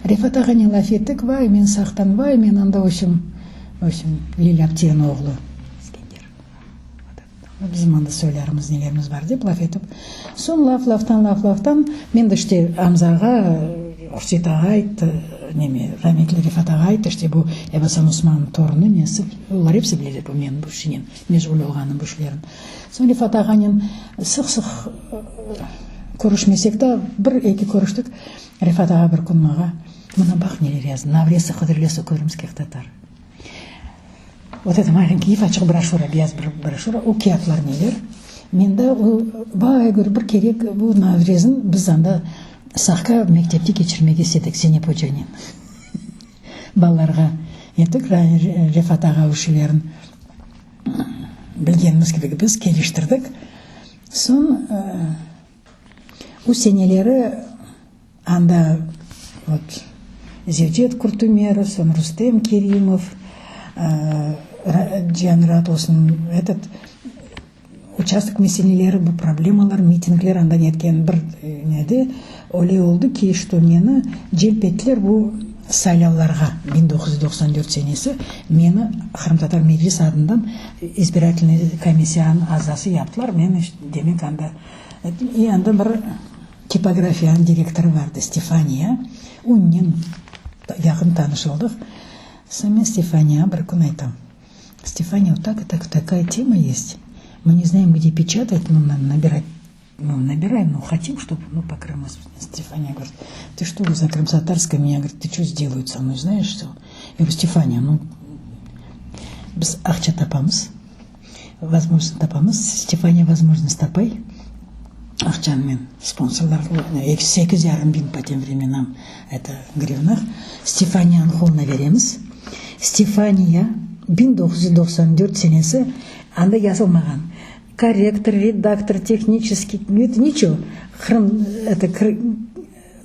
Рифатаға не лаф еттік, вай, мен сақтан, вай, мен анда өшім Лилаптен оғлы. Bizim anda söylerimiz nelerimiz var deyip laf etip. Son laf-laftan men de işte Amzağa, Hüseyt ağa aytты, rahmetli Rifat ağa aytты, işte bu Ebасан Osman'ın torunu nesi, onlar hepsi bilirler bu men bu işinin, mecbul olğanın bu işlerin. Son Rifat ağanın sık-sık көрішмесек та, бір-екі көріштік. Rifat ağa bir күн маға, мына бақ нелер yazdı, Навресы қыдырлесі көрімске татар. Вот это маленький açık брошюра, beyaz bir брошюра, o kağıtlar neler? Мен de vay gör bir kerek bu Navrez'in biz anda sahka mektepte geçirmek istedik sene pocanen. Ballarga ettik, Rifat ağa uşilerin bilgenimiz gibi biz geliştirdik. Son o seneleri anda вот Zevcet Kurtumero, son Рустем Керимов, Жанрат осының этот участок меселелері, бұл проблемалар, митинглер анда неткен бір неде оле олды ки, что мені желпеттілер бұл сайлауларға 1994 сенесі мені Қырым-Татар Медрес адынан избирательный комиссияның азасы яптылар. Мен демек анда и анда бір типографияның директоры барды, Стефания. Оннен яғын таныш олдық. Сами Стефания, бір күн айтам. Стефания, вот так и так, такая тема есть. Мы не знаем, где печатать, но надо набирать. Ну, набираем, но хотим, чтобы, по Крыму. Стефания говорит, ты что, за Крым-Татарское? Меня говорит, ты что сделают со мной, знаешь что? Я говорю, Стефания, без ақча тапамыз, возможность тапамыз. Стефания, возможность тапай. Ақчанмен спонсорлар 8,5 бин по тем временам это гривнах. Стефанияның қолына береміз. Стефания 1994 сенесі анда yazылмаған. Корректор, редактор, технический, это ничего.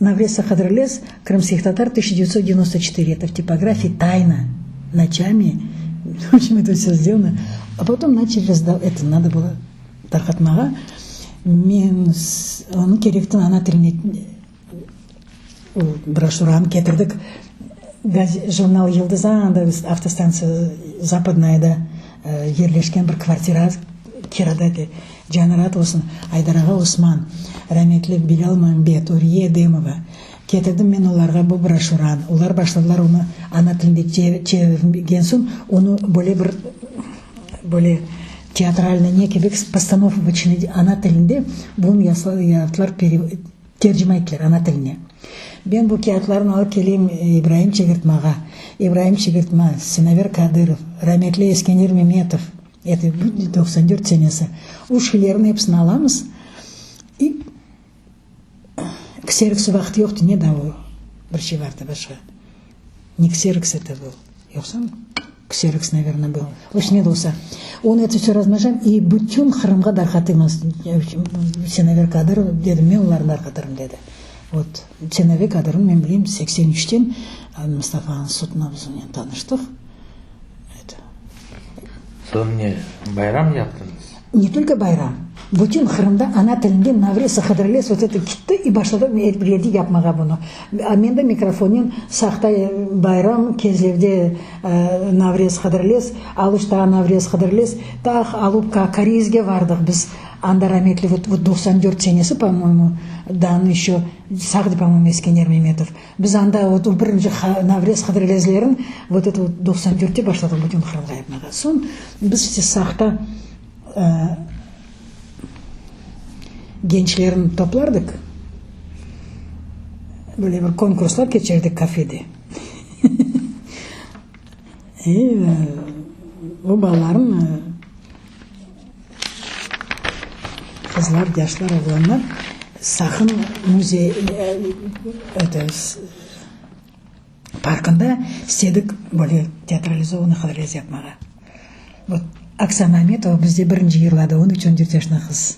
Навреса Хадрлес, Крымских татар, 1994. Это в типографии тайна, ночами. В общем, это все сделано. А потом начали раздавать. Это надо было тарқатмаға. Мен оның керектің ана тіліне брошюраны кетірдік. Журнал Йылдыза, анда автостанция Западнайда ерлешкен бір квартира Керадады. Жанрат осын Айдараға Осман, рәметлі Билал Мамбет, Урие Демова. Кетірдім мен оларға бұл брошюраны. Олар башладылар оны ана тілінде чеверген соң, оны более театральный некий постановка ана тілінде бұны ясылар тержім айтлар ана тіліне. Ben bu kağıtlarını alıp geleyim İbrahim Çegirtmağa. İbrahim Çegirtma, Sinaver Kadırov, rahmetli Eskender Mehmetov. Это 94 senesi. O şeylerin hepsini alamız. Kseriksi vakti yoktu. Ne daha o? Bir şey vardı başka. Не Ксерокс это был. Йоксан? Ксерокс, наверное, был. В общем, не болса. Он это все размножаем, и бүтін Қырымға дарқатымыз. Сенавер кадр дедім, мен олардың дарқатырым деді. Вот, Сенавер кадрын мен білеймін 83-тен Мұстафаның сутына бізмен таныштық. Сон не байрам яптыңыз? Не только байрам. Бүтін Қырымда ана тілінде навреса қыдырлес вот это кетті и башлады біреді япмаға бұны. А мен де микрофонен сақтай байрам кезлерде наврес қыдырлес, алышта наврес қыдырлес, тақ алупка Корейзге бардық біз. Анда раметли вот 94 сенесі, по-моему, дан еще сағды, по-моему, Ескендер Меметов. Біз анда вот бірінші наврес қыдырлезлерін вот это вот 94-те башладық бүтін Қырымға япмаға. Сон біз все сақта gençlerin toplardık. Böyle bir konkurslar geçirdik kafede. O balların kızlar, yaşlar, oğlanlar sakın müze parkında istedik böyle teatralizованный xadraz yapmağa. Вот Оксана Аметова бізде бірінші ерлады, 13-14 yaşında kız.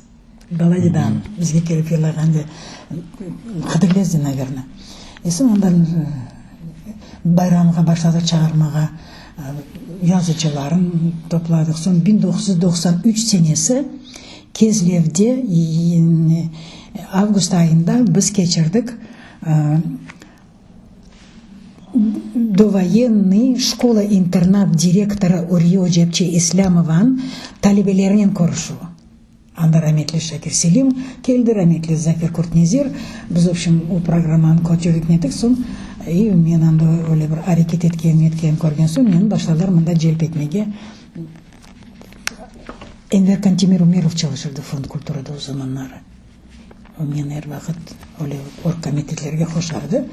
Баладидан бізге келіп ерлағанды қыдырлезді, наверное. Сонан байрамға башлады чағырмаға, yazıcıların topladık. Son 1993 senesi Кезлевде август ayında biz geçirdik довоенный школа-интернат директора Урио Джепче Ислямован talebelerinden konuşuyor. Анда rahmetli Шакир Селим келді, rahmetli Закир Куртнезир. Біз, в общем, у программаны көтердік нетік соң, и мен анда өлі бір әрекет еткен көрген соң, мен башладар мында желп етмеге. Энвер Кантемир Умеров çalışırdı фонд культурада o zamanları. O мен әр вақыт өлі оргкомитетлерге қошарды.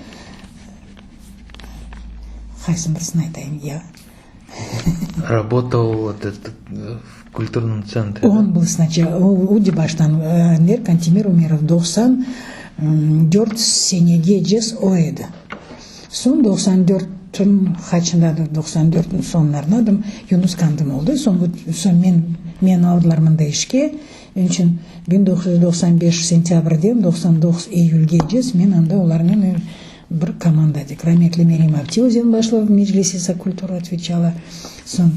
Қайсын бірсін айтайын, я. Работал вот это, в культурном центре. Он был сначала, у Дебаштан, Энвер Кантемир Умеров, 94 senege cez o edi. Son 94'ün kaçındadır, 94'ün sonlarınadım, Yunus Kandım oldu. Son men aldılar mında işke. Onun için 1995 sentyabr'den 99 iyulge cez men anda onların bir komandadик. Rahmetli Мерим Актиозен башла в Меджлисе за культуру отвечала. Сон.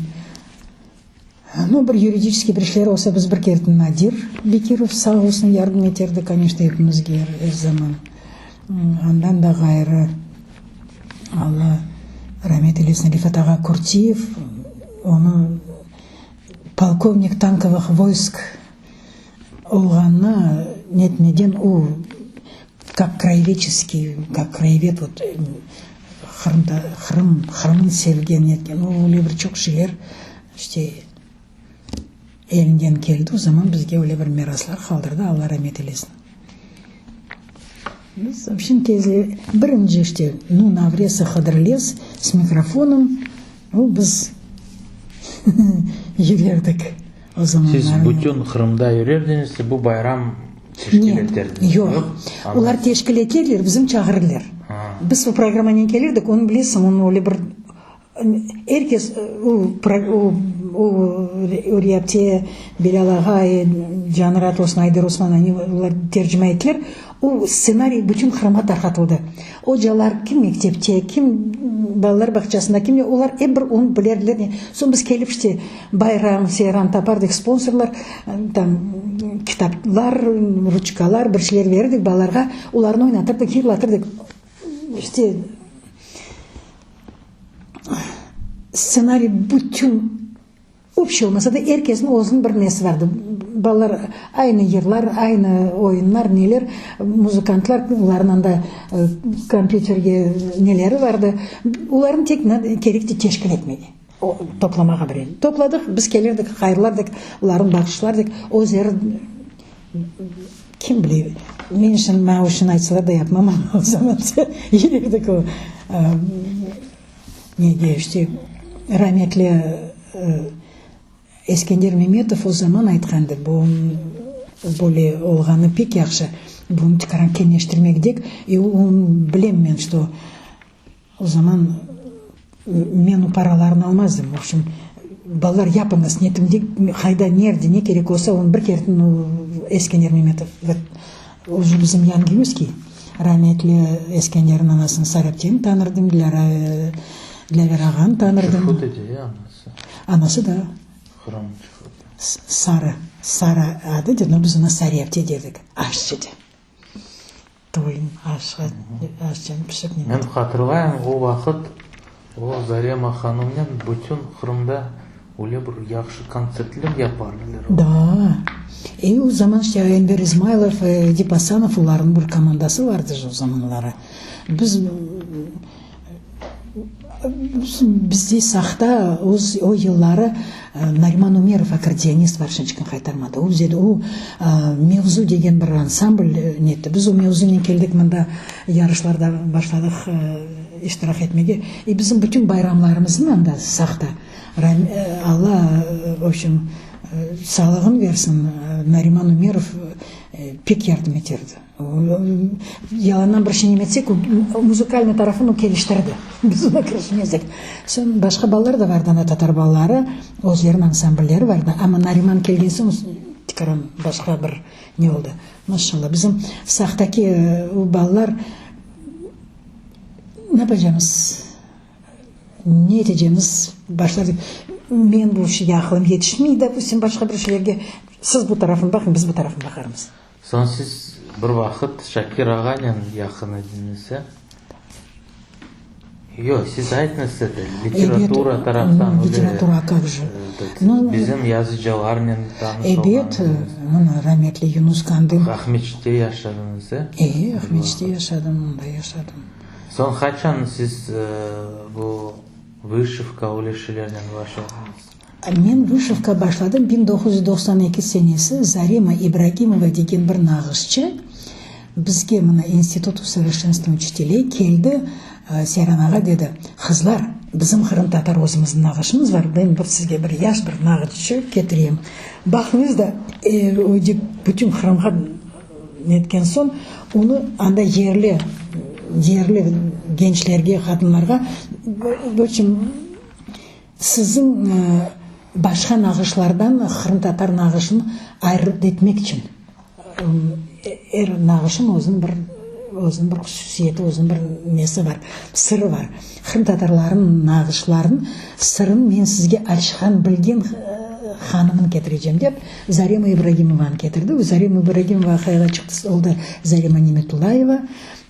Ну, бір юридический пришлер olsa біз бір кердін Надир Бекиров сау olsun yardım eтерді, конечно, hepimizге zaman. Андан да ғайры Алла рахмет ейлесін Рифат аға Куртиев, оны полковник танковых войск олғаны нетмеден о как краеведческий, как краевед вот Қырымын sevген неткен, оле бір çok şeyler işte elinden келді. O zaman бізге оле бір мираслар қалдырды, Алла рахмет ейлесін. Biz вообще кезі бірінші işte навреса қыдырлес с микрофоном, біз жүрердік o zamanlar. Siz bütün Kırım'da yürerdiniz, bu bayram teşkil eterdiniz. Yok. Олар teşkil eterler, bizim çağırırlar. Biz bu programadan gelirdik, onu bilirsin, onu öyle bir herkes o riyapte Bilal Ağa, Canırat Osman, Ayder Osman, onlar tercüme ettiler. O ssenariy bütün Kırım'a tarqatıldı. O calar kim mektepte, kim балалар бақчасында, kim олар бір onu білерділер. Son biz kelip işte bayram, seyran tapardık, sponsorlar, там kitaplar, rучкалар, bir şeyler verirdik балаларға, оларын oynatırdık, yırlatırdık. İşte ssenariy bütün общий olmasa da herkesin olsun bir nesi vardı. Балалар aynı yıllar, aynı oyunlar, neler, muzikantlar, onların da kompüterge neleri vardı. Onların tek gerekli teşkil etmedi. O toplamağa bir el. Topladık, biz gelirdik, hayırlardık, onların bakışlardık. O zer kim biliyor? Men için, ben için aytsalar da yapmam ama o zaman yerdik o nege işte rahmetli Eskender Меметов o zaman айтқанды, бұл более olғаны пек яқшы, бұны тікаран кенештірмек дек, и он білем мен, что o zaman мен параларын алмаздым. В общем, балалар японас нетімде қайда нерде не керек болса оны бір керетін Ескендер Меметов уже bizim Янгиевский rahmetli Eskender'in anasını Sarapten tanırdım, Dilaver ağan tanırdım. Çufut dedi ya anası. Anası da Hıram Çufut. Sara adı dedi, no biz ona Sarapte dedik, aşçıydı. Toyun aşçının pişip ne? Men hatırlayam o vaqt o Zarema xanımdan bütün Kırım'da öyle bir yaxşı konsertler yapardılar. Da. O zaman işte Enver İsmailov, Dipassanov onların bir komandası vardı o zamanlara. Bizde sahta o yılları Nariman Umerov akordiyonist var, şunçkin kaytarmadı. O bize o mevzu degen bir ansambl netti. Biz o mevzu'nun keldik, mında yarışlarda başladık iştirak etmeye. Bizim bütün bayramlarımızın anda sahta. Allah общем sağlığını versin, Nariman Umerov pek yardım etirdi. Yalandan bir şey demetsek, müzikalny tarafını geliştirdi. Biz ona kirişmezdik. Son başka ballar da vardı, ana Tatar balları, özlerinin ansamblleri vardı. Ama Nariman kelgen soň tikaram başka bir ne oldu? Maşallah bizim sahtaki ballar ne yapacağımız? Ne edeceğimiz başladık. Men bu işe akılım yetişmeydi. Допустим, başka bir şeylerge siz bu tarafına bakın, biz bu tarafına bakarız. Son siz bir vaqt Shakir Ağayan yakın edinizse. Yok, siz aytınız literatura taraftan öyle. Literatura как же. Bizim yazıcılarla tanış Evet, rahmetli Yunus Kandil. Ahmetçi'de yaşadınız. Ahmetçi'de yaşadım, da yaşadım. Son kaçan siz bu вышивка öyle şeylerden başladınız? Men вышивка başladım 1992 senesi. Zarema İbragimova degen bir nağışçı bizge mına Institut усовершенствования учителей keldi. Seranağa dedi, kızlar bizim Kırım Tatar özümüzün nağışımız var. Ben sizge bir yaş bir nağışçı getireyim. Bakınız da bütün Kırım'a netken son onu anda yerli gençlerge, kadınlarga sizin başka nağışlardan Kırım Tatar nağışını ayırt etmek için nağışın özünün bir hususiyeti, özünün bir nesi var, sırrı var. Kırım Tatarların nağışların sırrını men sizge açıkan bilgen hanımını getireceğim dep Zarema İbragimova'nı getirdi. Zarema İbragimova hayra çıktı, oldu Zarema Nimetullayeva.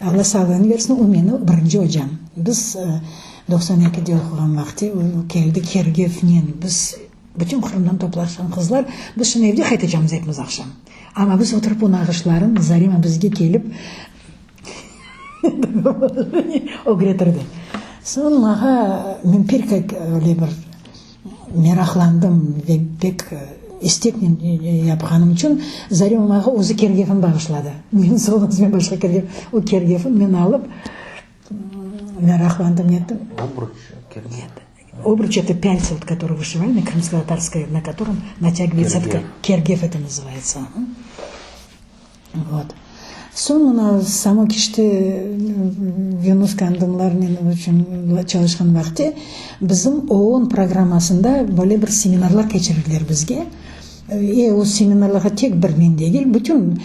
Allah sağlığını versin, o meni birinci hocam. Biz 92'de okugan vakti keldi Kergev'nen. Biz bütün Kırım'dan toplaşan kızlar, biz şunu evde qaytacağımız hepimiz akşam. Ama biz oturup o nağışların Zarema bizge kelip o getirdi. Son mağa men pek öyle bir meraklandım ve pek istekten yapğaным için Zarema mağa o'zi Kergev'ini bağışladı. Men so'zimizden başka Kergev, o Kergev'ini men alıp meraklandım ettim. Обруч это пяльца, вот, который вышивали, крымско-татарская, на котором натягивается Кергев это называется. Вот. Sonra само kişte Yunus Kandımlar'ın için çalışkan vakti bizim OON programmasında böyle bir seminarlar geçirirler bizge. O seminarlara tek bir men değil, bütün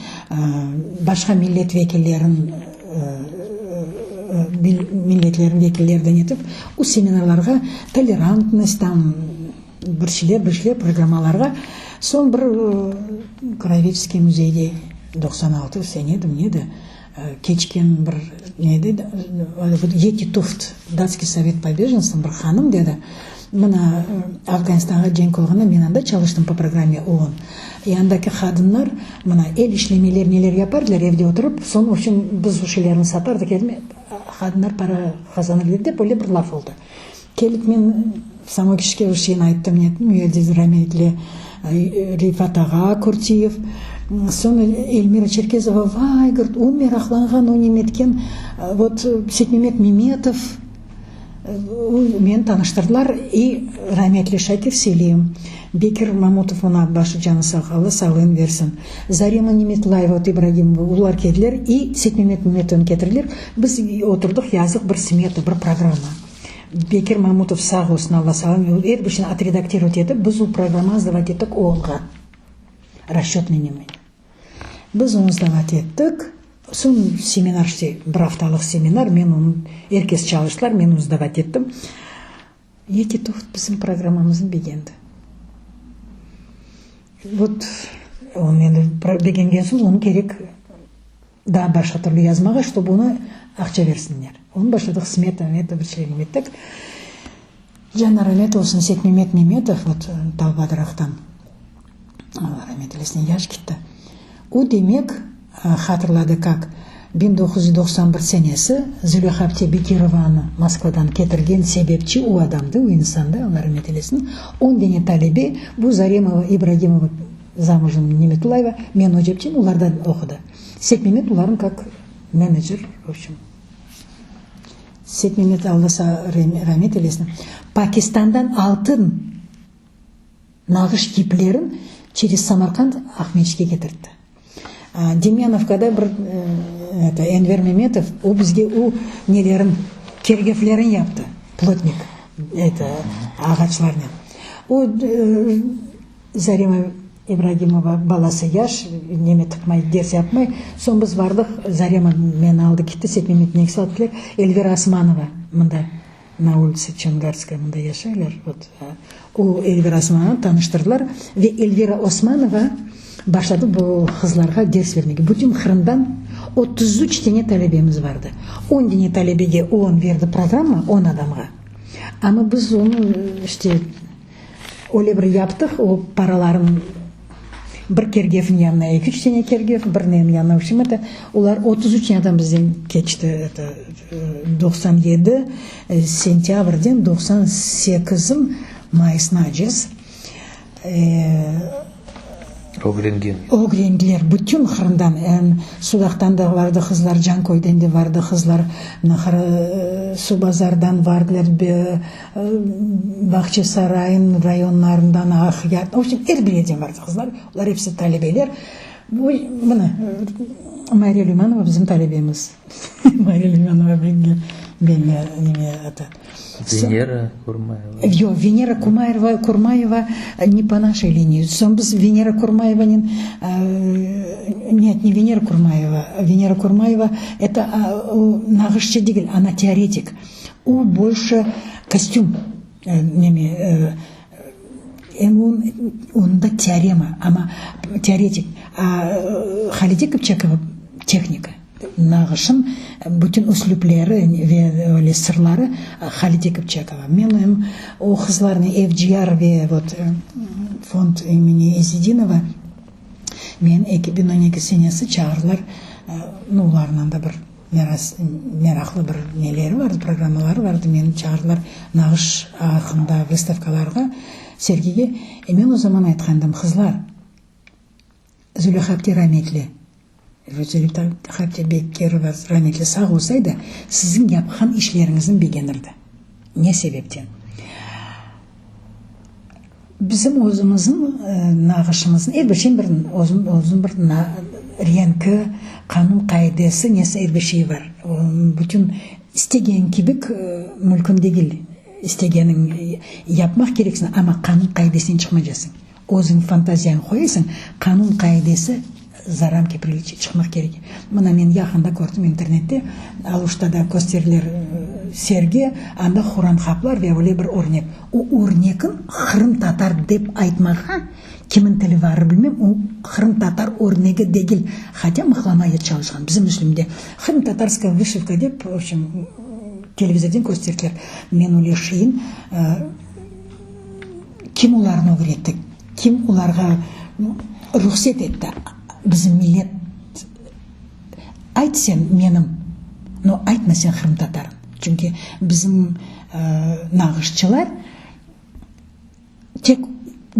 başka milletlerin vekillerden yetip o seminarlarga толерантностьтан bir şeyler programmalarga son bir Краеведческий muzeyde 96 senedim neydi keçken bir neydi Ети Туфт датский совет по беженствам bir hanım dedi bana Afganistan'a cenk olğanda men anda çalıştım по программе ООН. Yandaki kadınlar bana el işlemeler neler yapardılar evde oturup son için biz o şeylerini satardık elime kadınlar para kazanırlar dep öyle bir laf oldu. Kelip men samo kişiге o şeyini ayttım nettim üyede rahmetli Rifat Ağa Kurtiyev sonra Elmira Черкезова vay говорит o meraklangan o nemetken вот Setmemet Memetov men tanıştırdılar rahmetli Şakir Selim Bekir Mamutov ona başı canı sağ Allah sağlığını versin. Zarema Nimetullayeva İbragimova ular keldiler Setmemet Memetov'u getirdiler. Biz oturduk yazdık bir smeta bir programma. Бекер Мамутов сақ болсын, Алла салам, ербішін отредактировать етіп, біз ол программа сдавать еттік оғылға. Расчетный немен. Біз оны сдавать еттік. Сон семинар іште, бір апталық семинар, мен оны еркес çalıştılar, мен оны сдавать еттім. Еті тұғыт біздің программамызын бегенді. Вот, он енді бегенген соң, оны керек да башқа түрлі язмаға, чтобы оны ақша берсіндер. Оны башладық смета, біршілер неметтік. Жанна Рамет olsun, Сетмемет Неметов, вот Талбадырақтан, Рамет елесіне яш кетті. О демек, хатырлады как 1991 сенесі Зулейха апте Бекированы Москвадан кетірген себепчі у адамды, у инсанды, Алла рахмет елесін. Он дене талебе, бұл Заремова, Ибрагимова, замужем Неметулаева, мен о жепчен, олардан оқыды. Сетмемет оларын как менеджер, в общем. Сетмемет Алласа рахмет елесін. Пакистандан алтын нағыш киплерін через Самарқанд Ахмедшке кетірді. Демьяновкада бір Энвер Меметов о бізге о нелерін кергефлерін yapты, плотник ағачыларынан. О Зарема Ибрагимова баласы яш, неме тықмай, дерс yapмай, сон біз бардық, Зарема мен алды кетті, Сетмемет негісі алып келек, Эльвира Османова, мұнда на улице Чонгарская, мұнда яшайлар. О Эльвира Османова таныштырдылар, ве Эльвира Османова башлады бұл қызларға дерс вермеге. Бүтін Қырымдан 33 дене талебеміз барды. 10 дене талебеге 10 верді программа, 10 адамға. Ама біз оны іште оле бір яптық, о параларын бір кергефін янына 2-3 дене кергеф, бірінен янына үшім еті. Олар 33 адам бізден кечті. 97 сентябрден 98 майысына жез. Огренгілер бүтін Қырымдан, Судақтан да барды қызлар, Жанкойдан да барды қызлар, Субазардан бардылар, Бақчы Сарайын районларынан Ақият, в общем, әрбіреден барды қызлар, олар епсі талебелер. Бұны, Мария Люманова біздің талебеміз. Мария Люманова бенге неме аты. Венера Курмаева. Венера Курмаева не по нашей линии. Сон біз Венера Курмаеванин, нет, не Венера Курмаева. Венера Курмаева это нағышчы дегіл, она теоретик. У больше костюм неме, онда теорема, ама теоретик. А Халиде Кыпчакова техника. Нағышын бүтін үсліплері ве сырлары Халиде Кыпчакова. Мен о қызларны FGR ве фонд имени Изидинова мен 2012 сенесі чағырлар, оларынан да бір мерақлы бір нелері барды, программалары барды. Мен чағырлар нағыш ақында выставкаларға Сергейге. Мен о заман айтқандым, қызлар, Зулейха апте рахметлі, Зулейха апте Бекирова рахметлі сақ олсайды, сіздің япқан ішлеріңіздің бегенірді. Не себептен? Bizim özümüzün nağışımızın elbette bir renki, kanun kaidesi nesi bir şey var. Bütün istegen kibik mülkün değil. İstegenin yapmak gereksin ama kanun kaidesini çıkmayacaksın. Özün fantaziyan koyarsın, kanun kaidesi za рамки приличия çıkmak gerek. Buna men yakında gördüm internette. Aluştada gösteriler sergi, anda Kur'an kaplar ve öyle bir örnek. O örnekin Kırım Tatar dep aytmağa kimin tili var bilmem, o Kırım Tatar örneği değil. Хотя mıhlamaya çalışkan. Bizim Müslümde Kırım Tatarska вышивка dep, в общем, televizordan gösteriler. Men öyle şeyin kim ularını öğretti? Kim ularga ruhsat etti? Bizim millet ayt sen menim, no aytma sen Kırım Tatarın. Çünkü bizim nağışçılar tek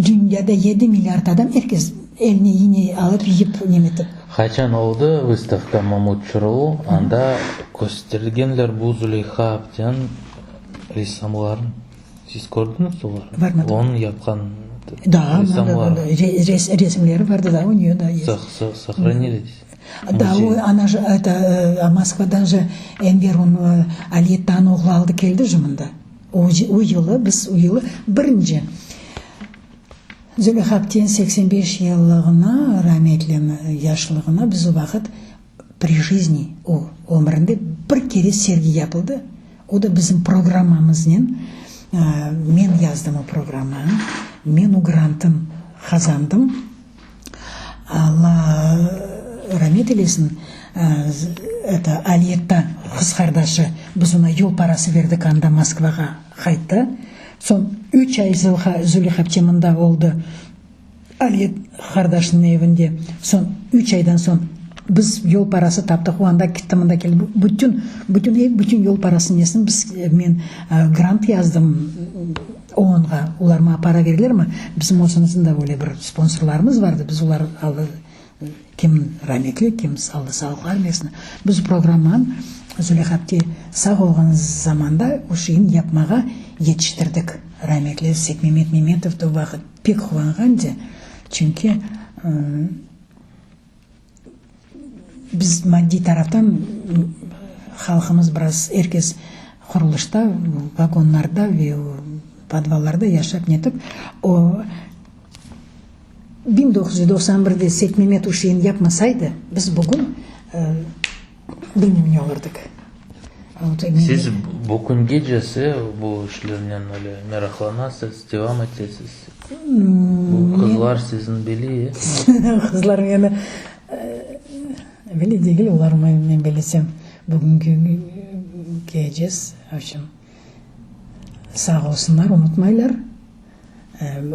dünyada 7 milyar adam herkes eline yine alıp yiyip nemetip. Қачан oldu выставка Мамутчуру, анда gösterilgenler bu Züleyha Apte'nin ressamların. Siz gördünüz mü onları? Onun yapkan resimleri vardı da, у нее да есть. Сохранились. Да, она же, это Москвадан же Энвер, он Алиеттан оғлы алды келді жұмында. Уйылы, біз уйылы бірінші Зөлиха аптен 85 еллығына, рәметлен яшылығына біз уақыт при жизни, өмірінде бір кере серги yapıldı. O da bizim programımızın, men yazdım o programı, men o grantın kazandım. Allah rahmet eylesin. Это Алиетта kız kardeşi biz ona yol parası verdik anda Moskvaga kayıttı. Son 3 ay Züleyha Aptem'inde oldu. Aliyet kardeşinin evinde. Son 3 aydan son biz yol parası taptık. O anda gittiminde geldi. Bütün yol parasını yesin. Men grant yazdım onға. Ular ma para verirler mi? Bizim olsunuzun da böyle bir sponsorlarımız vardı. Biz ular aldı. Kim rahmetli, kim sağlıklar versin. Biz programın Züleyha Apte sağ olған zamanda o şeyin yapmağa yetiştirdik. Rahmetli Sekmemet Memetov da vakit pek kuvvanğandı. Çünkü biz maddi taraftan halkımız biraz herkes kuruluşta, vagonlarda ve подвалlarda yaşap netip o 1991'de Sekmemet uşağını yapmasaydı biz bugün bilmem ne olurduk. Siz bugün gecesi bu işlerden öyle meraklanasınız, devam edesiniz. Bu kızlar sizin biliyor. Kızlar yani bili değil, onlar men bilsem bugünkü gecesi için sağ olsunlar, unutmaylar.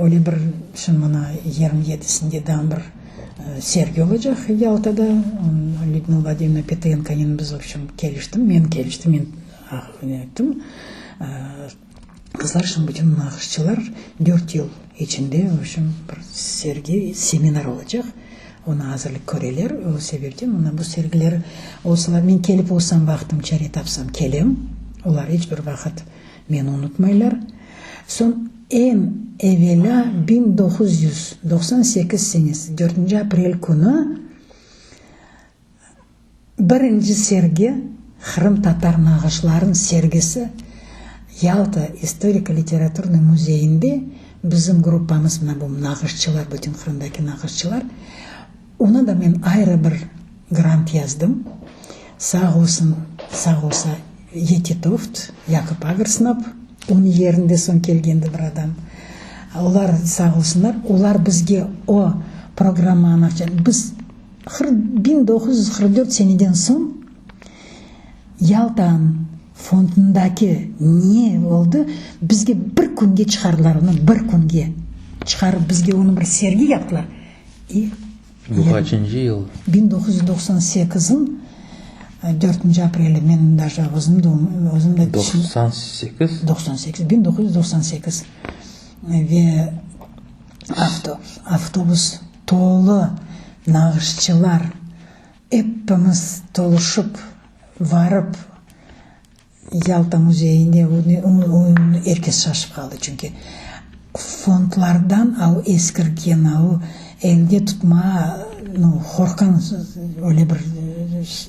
Öyle bir şun mana 27'sinde de bir sergi olacak Yalta'da. Людмила Владимировна Петенко'nun biz men keliştim, ettim. Kızlar için bütün nağışçılar 4 yıl içinde bir sergi, seminer olacak. Ona hazırlık köreler. O sebepten ona bu sergiler olsalar, men kelip olsam vaktim çare tapsam kelem. Onlar hiçbir vakit meni unutmaylar. Son en evvela 1998 senesi 4. April günü birinci sergi Kırım Tatar nağışların sergisi Yalta Историка-литературный muzeyinde bizim grupamız, bu nağışçılar, bütün Kırım'daki nağışçılar, ona da ben ayrı bir grant yazdım. Sağ olsa Yetitoft, Yakıp Agırsnap, onun yerinde son kelgendi bir adam. Onlar sağ olsunlar, onlar bizge o programmаны biz 1944 seneden son Yalta'nın fondundaki ne oldu? Bizge bir kunge çıkardılar onu, bir kunge çıkarıp bizge onu bir sergi yaptılar. Bu kaçıncı yıl? 1998'in 4. Aprel'de men даже özüm de 1998 ve avtobus dolu nağışçılar hepimiz doluşup varıp Yalta muzeyinde herkes şaşıp kaldı çünkü fondlardan o eskirgen o elde tutma korkan öyle bir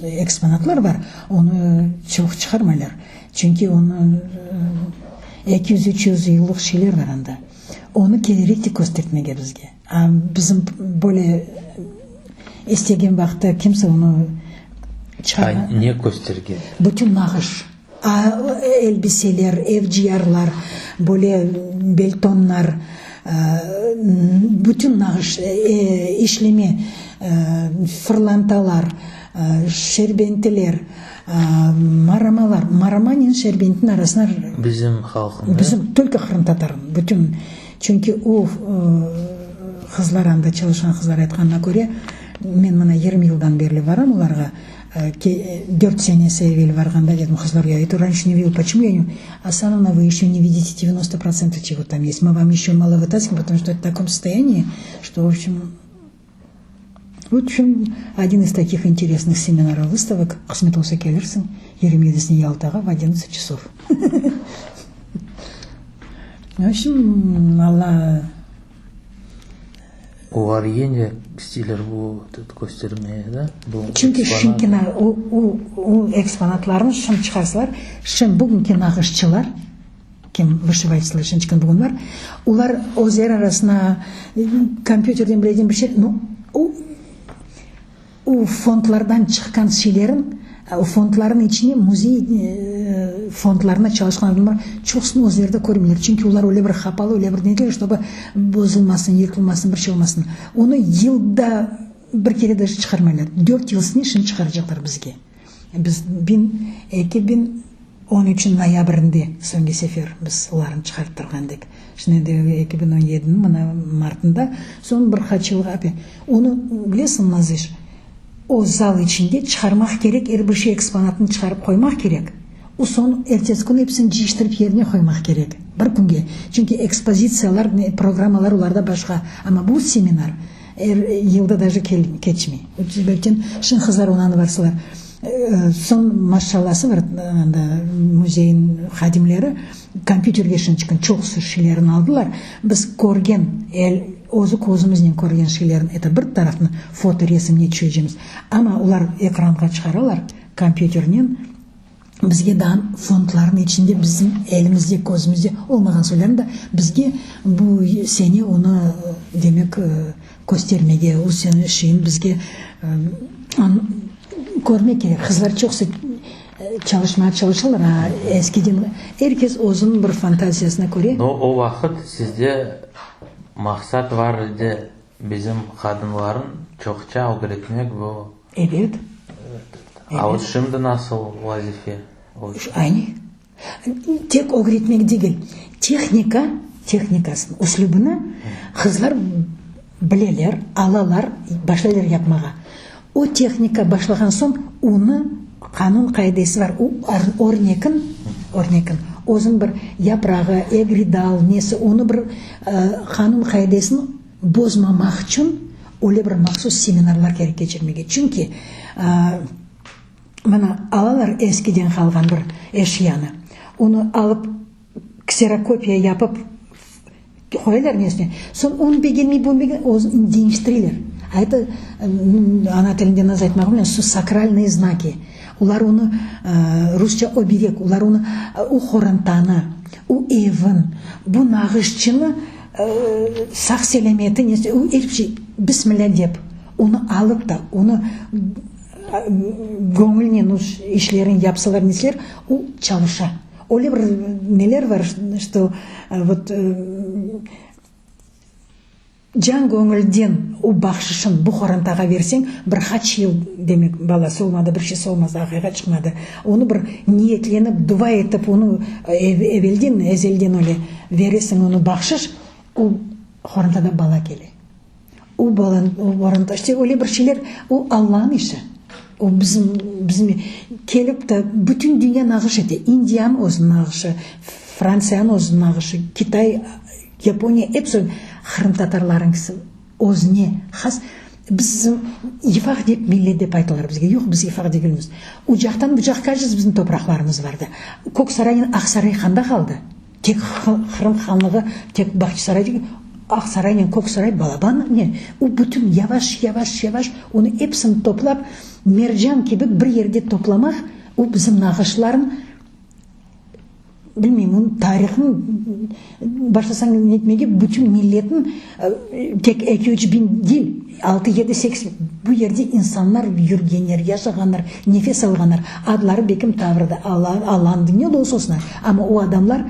eksponatlar var. Onu çok çıkarmaylar. Çünkü onun 200-300 yıllık şeyler var anda. Onu kelerek de göstermeye bizge. Bizim böyle istеген vakti kimse onu çıkarmaz. Ne gösterge? Bütün nağış, elbiseler, evciyarlar, böyle beltonlar, bütün nağış işlemi, fırlantalar, şerbentiler, maramalar, maramanın şerbentin arasında bizim halkında, bizim Türk Kırım Tatarın bütün, çünkü o kızlar anda çalışan kızlar aytkanına göre men mana 20 yıldan beri varam ularga 4 senesi evvel varganda dedim kızlar, я это раньше не видел, почему я не... Асановна, вы еще не видите 90% чего там есть, мы вам еще мало вытаскиваем, потому что это в таком состоянии, что в общем один из таких интересных семинаров, выставок Кысмет болса келерсің 27 Ялтаға в 11 часов. В общем, Алла... Олар енді стилер бұл көстермeye да? Çünkü o eksponatlарын шын çıkarsalar, шын бүгінгі нағышчылар кем вышивальщиклар шынчыкан бүгін бар. Олар өздер арасына компьютерден білетін бір şey, у фондlardan çıkan şeylerin, o fondların içine muzey fondlarına çalışkan adamlar çoğusunu özlerde көрмелер. Çünkü onlar öyle bir kapalı, öyle bir nedir, чтобы bozulmasın, yıkılmasın, bir şey olmasın. Onu yılda bir kere de çıkarmaylar. 4 yıl için çıkaracaklar bizge. Biz 2013 noyabrinde so'nggi sefer biz ularni chiqarib turgandik. Şimdi 2017'nin mana martında son bir kaçılık abi. Onu bilesin Naziş. O zal içinde çıkarmak gerek, bir şey eksponatını çıkarıp koymak gerek. O son ertesi gün hepsini ciştirip yerine koymak gerek. Bir günge. Çünkü ekspozitsiyalar, programmalar ularda başka. Ama bu seminer yılda даже geçmiyor. Belki şın kızlar onanı varsalar. Son maşallası var muzeyin xadimleri kompüterге шынчыкын çok şeylerini aldılar. Biz көрген, өзі көзімізбен көрген şeylerin, это bir tarafını foto resimне түшіржеміз. Ama ular ekranға çıkarırlar kompüтернен. Bizge daha fondların içinde bizim elimizde, gözümüzde olmayan söylerim de bizge bu sene onu demek göstermege, o sene şeyin bizge görmek gerek. Kızlar çok çalışmaya çalışırlar. Eskiden herkes özünün bir fantaziyasına göre. O vakit sizde maksat var idi bizim kadınların çokça öğretmek bu. Evet. А şimdi nasıl vazife? Aynı. Tek öğretmek değil. Teknikasını, üslubunu kızlar bileler, alalar, başlarlar yapmağa. O teknika başlagan soң onu kanun kaidesi var. O örnekin özün bir yaprağı, egridal nesi onu bir kanun kaidesini bozmamak için öyle bir maksus seminarlar gerek geçirmege. Çünkü mana alalar eskiden kalgan bir eşyanı. Onu alıp kserokopya yapıp koyarlar nesine. Son onu beğenmey, bunu değiştirirler. А это ана тілінде назар айтмағым мен сакральные знаки. Улар оны русча оберег, улар оны у хорантаны, у эвін, bu nağışçını sақ селеметі несі, у еріпші бісмілля деп, оны алып да, оны көңілінен işlerin yapsalar неселер, у çalışа. Оле бір нелер var, что вот жан көңілден у бақшышын bu хорантаға берсең, бір хач ел демек бала солмады, бір şey солмады, ақиға шықмады. Оны бір ниетленіп, дуа етіп, оны эзелден оле вересің, оны бақшыш, у хорантада бала келе. У хорантада, işte оле бір şeyler, у Allah'ın işi. O bizim kelip de bütün dünya nağış eti. India'nın özün nağışı, Fransa'nın özün nağışı, Kitay, Japonya hepsi Kırım Tatarların kisi özüne has. Bizim ifak deyip millet deyip aytalar bizge. Yok biz ifak deyilmiz. O jaqtan bu жаққа bizim topraklarımız vardı. Көксарайын Ақсарай қанда қалды. Tek Kırım ханлығы, tek Бахчисарай, Ақсарай мен Көксарай балабан не. O bütün yavaş onu hepsini toplap mercan gibi bir yerde toplamak o bizim nağışların bilmeyeyim onun tarihini başlasan etmeye bütün milletin tek 2-3 bin değil 6-7-8 bu yerde insanlar yürgenler, yaşaganlar, nefes alganlar adları bekim tavrıda Allah'ın dünya olsun ama o adamlar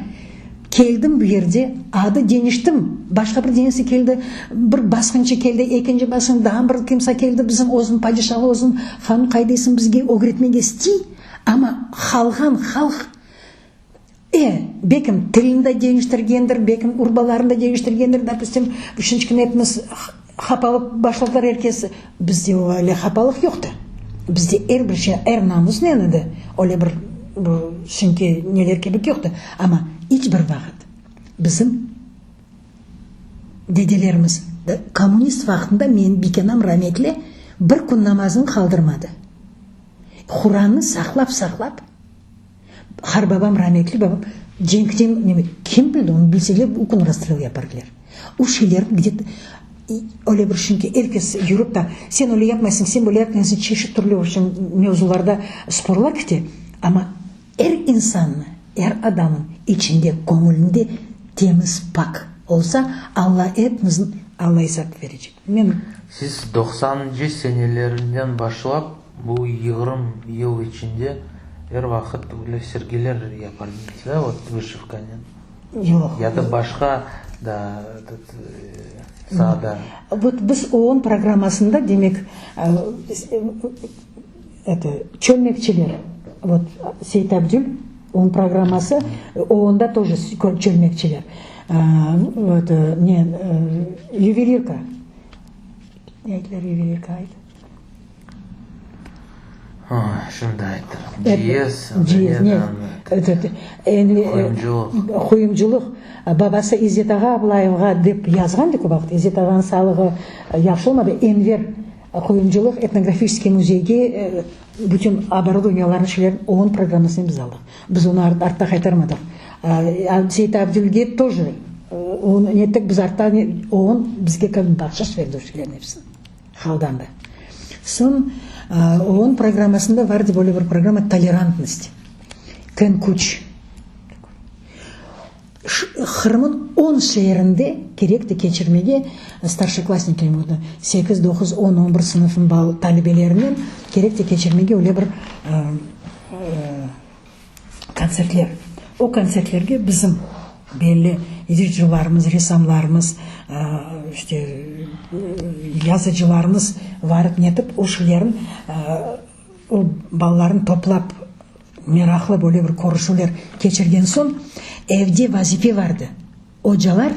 keldim bu yerde adı deniştim başka bir denesi keldi bir basqınçı keldi ikinci basqın daha bir kimse keldi bizim özün padişahı özün han kaydesін bizge öğretmege sti ama halk bekim tilinde değiştirgendir bekim urbalarında değiştirgendir допустим үшіншкін etmez hapalık başladılar herkes bizde öyle hapalık yoktu bizde bir şey namus nenedi öyle bir çünkü neler kebek yoktu ama hiçbir vakit bizim dedelerimiz komünist vaktinde men Bikenam rahmetli bir kun namazını kaldırmadı. Kur'an'ı saklap har babam rahmetli babam cenkten kim bildi onu bilseler o gün rastrel yaparlar. O şeyler где-то öyle bir çünkü herkes yürüp da sen öyle yapmasın sen böyle yapmasın çeşit türlü mevzularda sporlar gitti ama insanı әр адамның içinde, көңілінде теміз пак olsa Алла hepimizin Алла hesap verecek. Siz 90-cı senelerinden başlap bu 20 yıl içinde her vakit böyle sergiler yapardınız da вот вышивкамен. Yok. Ya da başka da sahada. Вот biz OON программасында demek çölmekçiler. Вот Сейт Абдюл OON программасы OON'да тоже çölmekçiler. Вот не ювелирка. Neydiler ювелирка aydı? Şunda aytır. Кuyumculuk. Babası İzzet Ağa Ablaевға деп yazған деп уақыт. İzzet Ağa'nın sağlığı yaxşı olmadı. Enver Kuyumculuk etnografический muzeyге bütün оборудованияларын шілерін OON программасын біз алдық. Біз оны артта қайтармадық. Сейт Абдюлге тоже неттік біз артта OON бізге кәдімгі бақшаш берді шілерін епсін. Қалданды. Сон OON программасында бар деп ойлы бір программа толерантность. Кен күч. Қырымын 10 шерінде керекті кечірмеге старшеклассниклерім өді. 8, 9, 10, 11 сыныфын бал талибелерінен керекті кечірмеге өле бір концертлер. О концертлерге біздің белі ежіржіларымыз, ресамларымыз, yazıcılarımız varıp netip o şeylerin o balların toplap meraklı böyle bir konuşular geçirgen son evde vazife vardı. Hocalar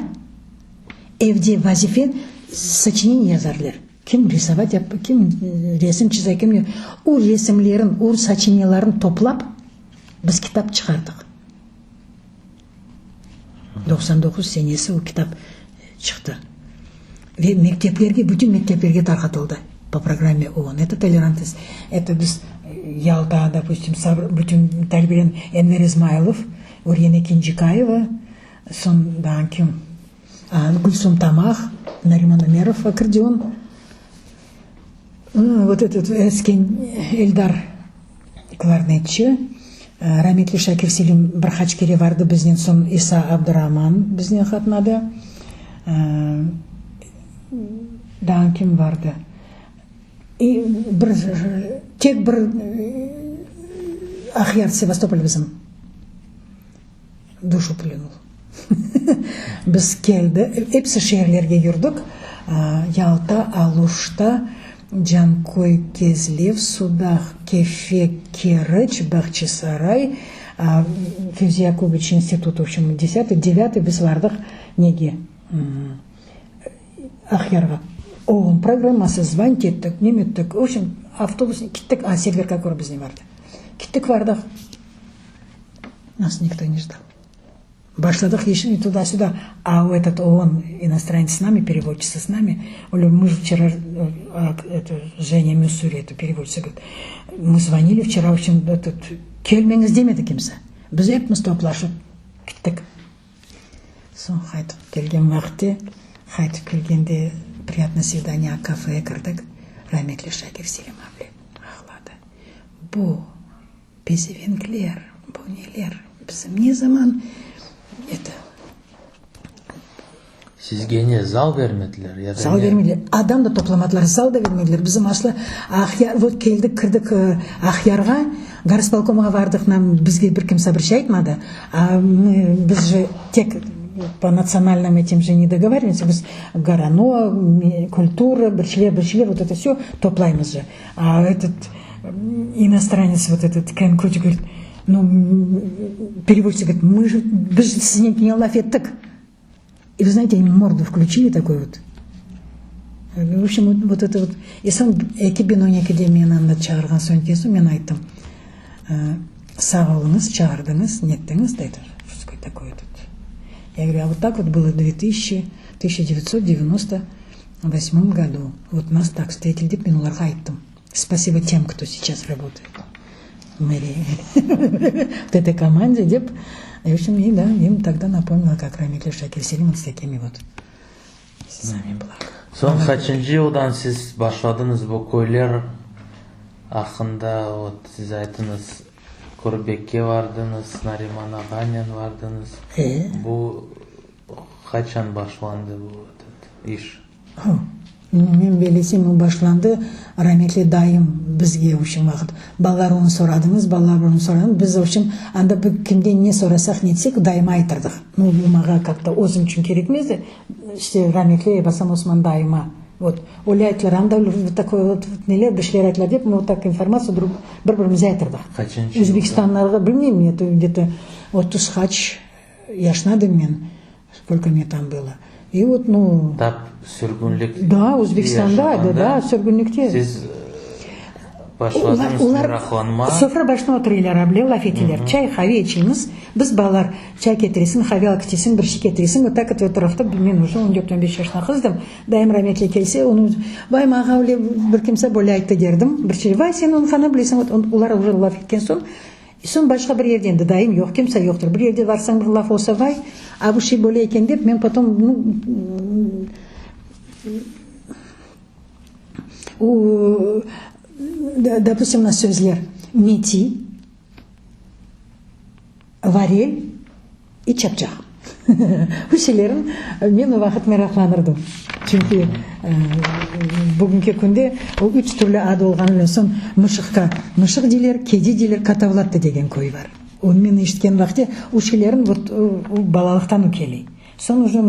evde vazife saçını yazarlar. Kim рисовать yapıyor, kim resim çizer, kim o resimlerin, o saçınıların toplap biz kitap çıkardık. 99 senesi o kitap çıktı. Ve мектептерге, bütün мектептерге тарқатылды по программе ООН. Это толерантность. Это біз Ялта, допустим, bütün тәрбиелен Энвер Измайлов, Урена Кенжикаева, сондан кім? Гүлсум Тамах, Нариман Умеров, аккордеон. Вот этот Эскен Эльдар кларнетчі, Раметли Шакир Селим Бархачкере барды бізден, сон Иса Абдураман бізден қатынады. Дан кім барды? Тек бір Ахияр Севастополь біздің душу пленул. Біз келді, епсі шehirlerге жүрдік. Ялта, Алушта, Джанкой, Кезлев, Судах, Кефе, Керыч, Бахчисарай, Февзи Якубович институт, в общем, 10-9 біз бардық неге? Ахярға. OON программасы звань кеттік, неметтік. В общем, автобус кеттік, серверка көрі бізде барды. Кеттік бардық. Нас никто не ждал. Башладық ешін туда-сюда. А этот OON иностранец с нами, переводчица с нами. Мы вчера, Женя Мюссури, это переводчица, говорит, мы звонили вчера, в общем, келмеңіз демеді кемсі. Біз епміз топлашып кеттік. Сон қайтып келген вақты, қайтып келгенде приятное свидание кафе кірдік. Раметли Шакир Селим ақлады. Бұл безевенклер, бұл нелер. Біздің не заман это... Sizge ne zal vermediler? Ya da зал бермеділер. Адам да топламадылар, зал да бермеділер. Біздің ашлы вот келдік, кірдік Ахярға, горосполкомға бардық, нам бізге бір кімса бір шай айтмады. Біз же тек по национальным этим же не договариваемся. Біз горано, культура, біршілер, вот это все топлаймыз же. А этот иностранец, вот этот Кен Кучи говорит, ну, переводчик говорит, мы же, біз же сізінен не лаф еттік. И вы знаете, они морду включили такой вот. В общем, вот это вот. И сон экибинония академияны чағырған соң кесу, мен айттым. Сағылыңыз, чағырдыңыз, неттіңіз, дейді. Что такое тут? Я говорю, а вот так вот было в 1998 году. Вот нас так встретили, деп мен оларға айттым. Спасибо тем, кто сейчас работает в мэрии. В этой команде, деп. И, в общем, и, да, им тогда напомнила, как Раметли Шакир Селим с такими вот сами благо. Son kaçıncı yıldan siz başladınız bu köylер ақында, вот siz aytınız Көрбекке бардыңыз, Нариман Аганян бардыңыз. Бұл қачан башланды бұл иш? Мен белесем, ол башланды, рахметли дайым бізге үшін вақыт. Балалар оны сорадыңыз, біз үшін, анда бір кімден не сорасақ нетсек, дайым айтырдық. Маға как-то өзім үшін керек мезді, рахметли Басам Осман дайыма. Вот. Оля айтылар, анда такой вот нелер, бішлер айтылар деп, мы вот так информацию бір-біріміз айтырдық. Өзбекстаннарға, білмеймін, это где-то отыз хач яшнады мен, сколько мне там было. И вот, Тап сүргінлік. Да, Өзбекстанда, да, сүргінлікте. Сіз башладыңыз Мирахланма. Софра башына отырылар, лаф етелер. Чай, хаве ечейміз. Біз балалар чай кетіресің, хаве алкетесің, бір ши кетіресің. Вот так это тарafta, мен уже 14-15 жашына қыздым. Дайым рахметли келсе, оны бай маға бір кемсе бөлі айтты дердім. Бір ши, вай, сен оны қана білесің, олар уже лаф еткен сон башқа бір ерден дайым жоқ, кемсе жоқтыр. Бір ерде барсаң бір лаф олса вай, а бұл ши бөлі екен деп, мен потом допустим, на сөзлер мети, варель и чапчақ. Үшелерін мен уақыт мерақланырдым. Чүнки бүгінгі күнде үш түрлі ады олған сон мұшық дейлер, кеде дейлер, катавлатты деген көй бар. Оны мен ешткен вақытте үшелерін балалықтан өкелей. Сон уже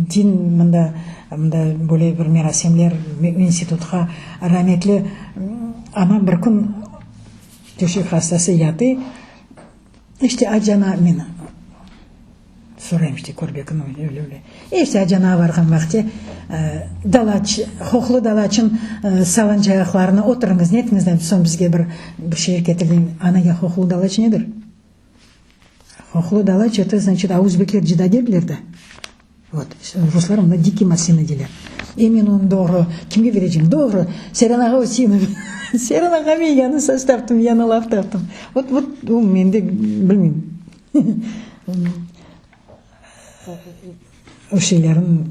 дин мында более бір мерасемлер институтқа рахметлі ама бір күн төшек хастасы яты ажана мені сұрайым көрбекін өлі. Ажана барған вақытте хоқлы далачын салан жайықларына отырыңыз, нетіңізден сон бізге бір шер кетірден, анаға хоқлы далач недір? Хоқлы далач, это значит, аузбеклер жидаде білерді. Вот, руслар мына дикий маслина делер. И мен оны доғыры, кімге бережім? Доғыры, Серанаға өсейін. Серанаға мен яны састаптым, яны лафтаптым. Вот, менде білмеймін. Өшелерін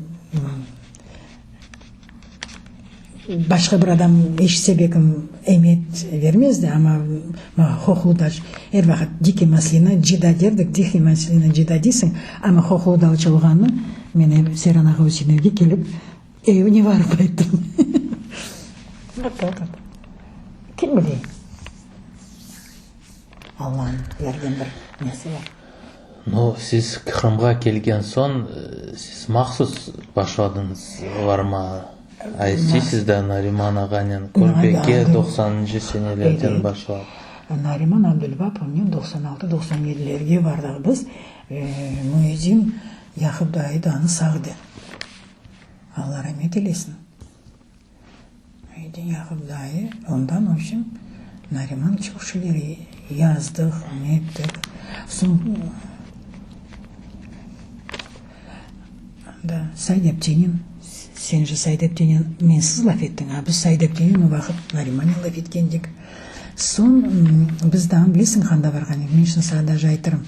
башқа бір адам еш себекім әмет вермезді, ама хоқлудаш. Әр вақыт дикий маслина жида дердік, дикий маслина жида дейсің, ама хоқлудал чылғаны мен Серанаға өсейінеге келіп, не барып айттым. Кім білей? Алланың берген бір несі бар. Сіз Қырымға келген сон, сіз мақсус башладыңыз бар ма? Сіз де Нариман Аганян Көрбекке 90-шы сенелерден башлады. Нариман Абдулба, помню, 96-97-лерге бардық біз. Мүйізім Яқыбдайы даны сағды. Алла рахмет елесін. Мүйізім Яқыбдайы, ондан өшім Нариман чоқшылері яздық, меттік. Да, Сайдептенен, сен же Сайдептенен менсіз лаф еттің, а біз Сайдептенен уақыт Нариманен лаф еткендік. Сон бізден білесің қанда барған, мен үшін сағда жайтырым.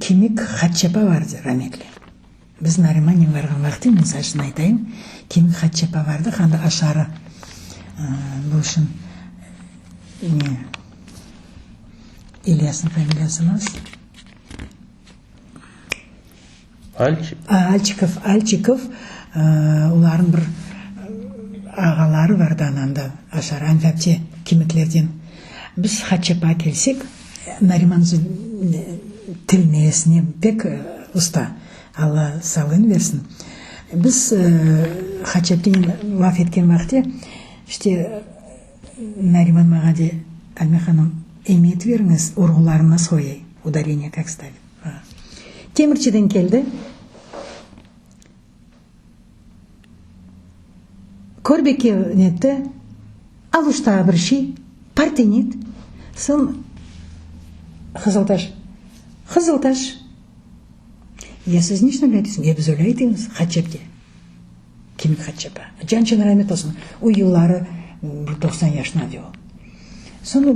Кемек хатчапа барды, рахметлі. Біз Нариманен барған вақытын, мен сашын айтайын, кемек хатчапа барды, қанда ашары бұл үшін Ильясың фамилиясын аз? Альчиков, оларын бір ағалары барды ананда, ашар анфапте кемеклерден. Біз хатчапа келсек, Нариман тілнесіне бек ұста, Алла салын версін. Біз хатчаптен лаф еткен вақытте, Нариман мағаде, Әлме ханым, эмет веріңіз, ұрғыларына сойай, ударение как ставит. Темірчеден келді. Көрбекке нетті, алушта бір ши, партенет. Сон Қызылташ. Я сіз нешін ойлайтысың? Я біз ойлайтыңыз, хатчапте. Кемік хатчапа. Жанчын рахмет olsun. Уюлары 90 yaşına diyor. Sonra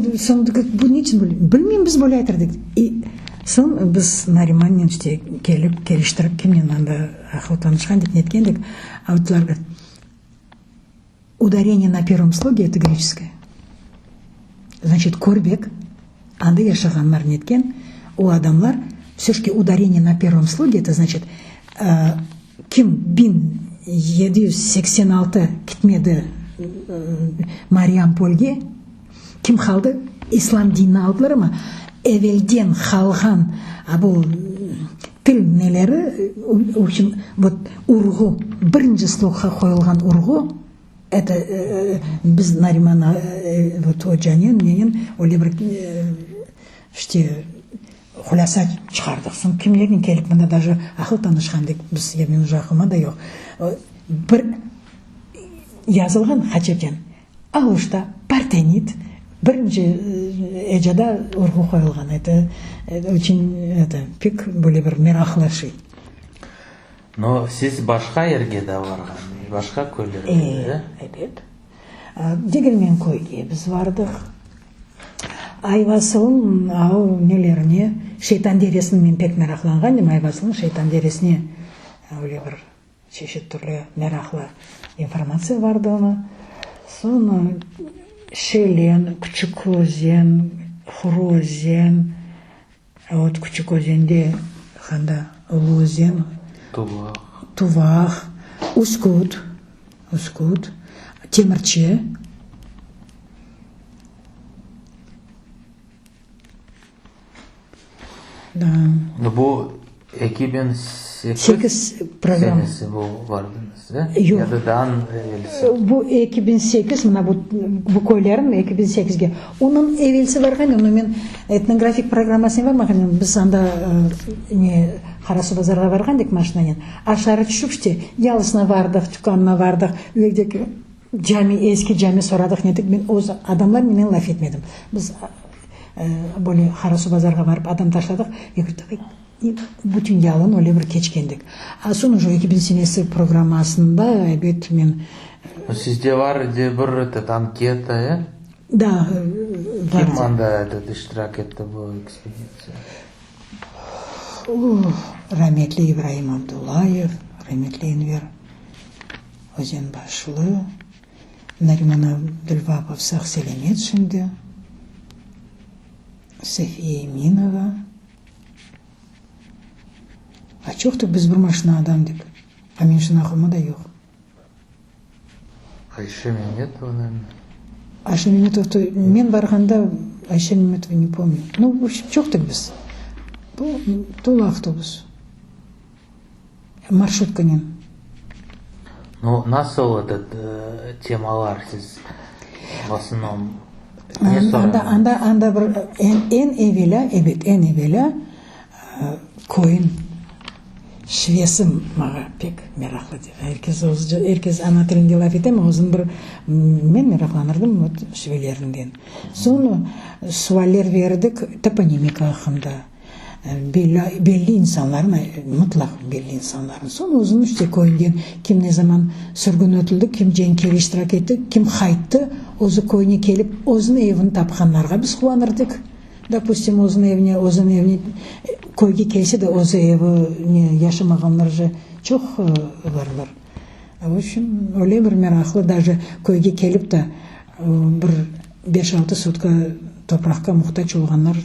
bu niçin böyle? Bilmeyeyim biz böyle aytırdık. Son biz Nariman'ın işte gelip geliştirip kimden anda akıl tanışkan деп неткендік. Аутларға ударение на первом слоге это греческое. Значит, Корбек, анда яшаганнар неткен, у адамлар, все-таки ударение на первом слоге, это значит, ким 1786 кетмеді Мариамполге, ким қалды ислам динін алдылар ма, эвелден қалған бұл тіл нелері, в общем, вот урғу, бірінші слогқа қойылған урғу, это біз Нариман вот Оджанен менен оле бір іште құласа шығардық. Сон кімдерін келіп мында даже ақыл танышқандық біз емен жақыма да жоқ. Бір жазылған хачептен алышта партенит бірінші эжада ұрғы қойылған. Это очень пик более бір мерақлаши. Но сіз башқа ерге да барған, башқа көйлерге, да? Evet. Дегенмен көйге біз бардық. Айбасылың ау нелеріне, шейтан дересін мен пек мерақланған дем, Айбасылың шейтан дересіне өле бір шешет түрлі мерақлы информация барды оны. Соны Шелен, Күчік өзен, Хұру өзен, вот Күчік өзенде қанда Ұлы өзен, Тувақ, Ускут, Темірче, да. Ну, бұл 2008 программа. Сенесі бұл бардыңыз, да? Жоқ. Ядыдан елісі. Бұл 2008, мына бұл көйлерін 2008-ге. Оның евелісі барған, оны мен этнографик программасын бармаған, біз анда Қарасу базарға барған дек машинамен. Ашары түшіпште, ялысына бардық, түканына бардық, өйдегі ескі жами сорадық недік. Мен өз адамлар менен лаф етмедім. Біз более Қарасу базарға барып адам ташладық. Бүтін ялын оле бір кечкендік. Соны жо 2007 программасында әбет мен... Сізде бар бір анкета, е? Да, бар. Кім анда иштирак етті бұл экспедиция? Рахметли Ибраим Абдуллаев, Рахметли Энвер Өзенбашлы, Нариман Абдулвапов Сақселеметшінді, София Еминова. А чоқты біз бір машина адам деп. А мен шынақыма да жоқ. Айша Меметова, наверное. Айша Меметова, мен барғанда Айша Меметова не помню. Ну, в общем, чоқтық біз. Бұл автобус. Маршрутканен. Ну, насыл этот темалар сіз в основном анда бір en evvela koyun швесім маға пек мерақлы деп. Herkes ана тілінде лаф етем, өзін бір мен мерақланырдым швелерінден. Соны суалер вердік топонимика ақында. Belli insanların, mutlak belli insanların. Sonra uzun işte koyundan kim ne zaman sürgün ötüldü, kim cenkeri iştirak etti, kim hayttı, ozu koyuna gelip ozun evini tapkanlarga biz kuvanırdık. Допустим, ozun evine koyga kelse de ozu evi yaşamağanlar çok varlar. В общем, öyle bir meraklı, даже koyga gelip de bir 5-6 sutka toprakka muhtaç olganlar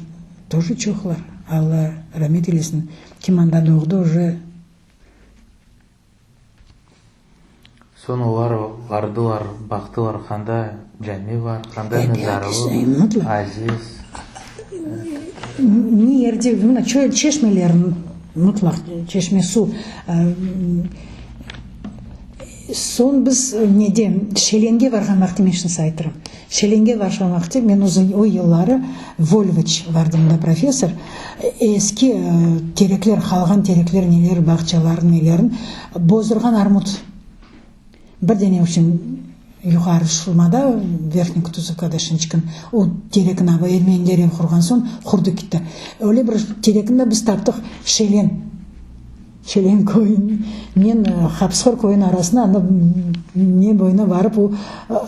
тоже çoklar. Allah rahmet eylesin. Kim anda doğdu уже. Son олар бардылар, бақтылар, қанда Жәме бар, қанда Назаров, Азиз. Не ерде, мына чешмелерін мұтлақ, чешме су. Сон біз неде Шеленге барған вақты мен шын айтырым. Шеленге барған вақты мен ой yılları Volvich бардым да профессор. Eski terekler, қалған terekler нелер, бақчаларын нелерін боздырған армут. Бірдене үшін yukarı шылмада, верхний Кутузовкада шынчықын, о терекін абы елмендерін құрған сон, құрды кетті. Өлі бір терекінде біз таптық Шелен көйін. Мен Хапсқор көйін арасына не бойына барып,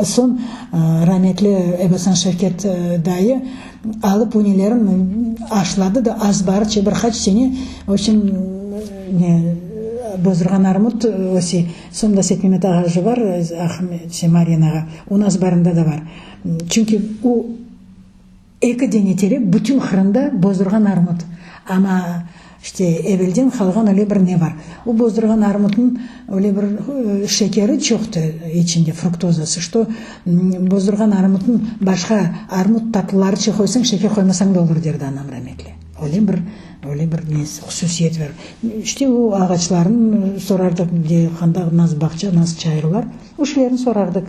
сон rahmetli Эбасан Шевкет дайы алып өнелерін ашылады да аз бары чебір хач сені, в общем, Боздурган армут оси сомда Сетмемет ага бар, Ахмет Семарин ага. У нас барында да бар. Чүнки у эки денетери бүтүн кырында боздурган армут. Ама эбелден калган эле бир не бар. У боздурган армуттун эле бир шекери чокты ичинде, фруктозасы, что боздурган армуттун башка армут татуулары койсоң, шекер коймасаң да болор дерди анам рахметли. Оле бир нес кусусиет бар. У агачларын сорардык, кандай наз бакча, наз чайырлар, ушулерин сорардык.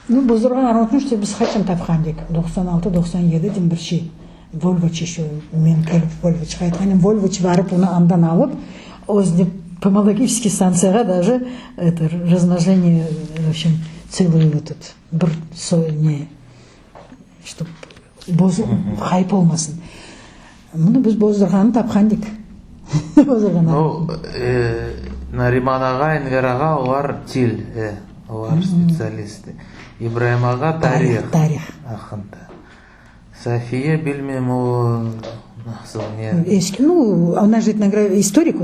Боздурган армуттун биз качан тапкан дек, 96-97 бир şey. Volvoç şu men kelip Volvoç kaytkanım Volvoç varıp onu andan alıp özde Помологический станцияга даже это размножение, в общем, целый этот bir не чтоб хайп болмасын. Муну биз боздурганды тапкан дик. Нариман ага, Энвер ага олар тил, олар специалисты. Ибраим ага тарих. Ахында. София, билмейм, ол насыл не... Она же историк,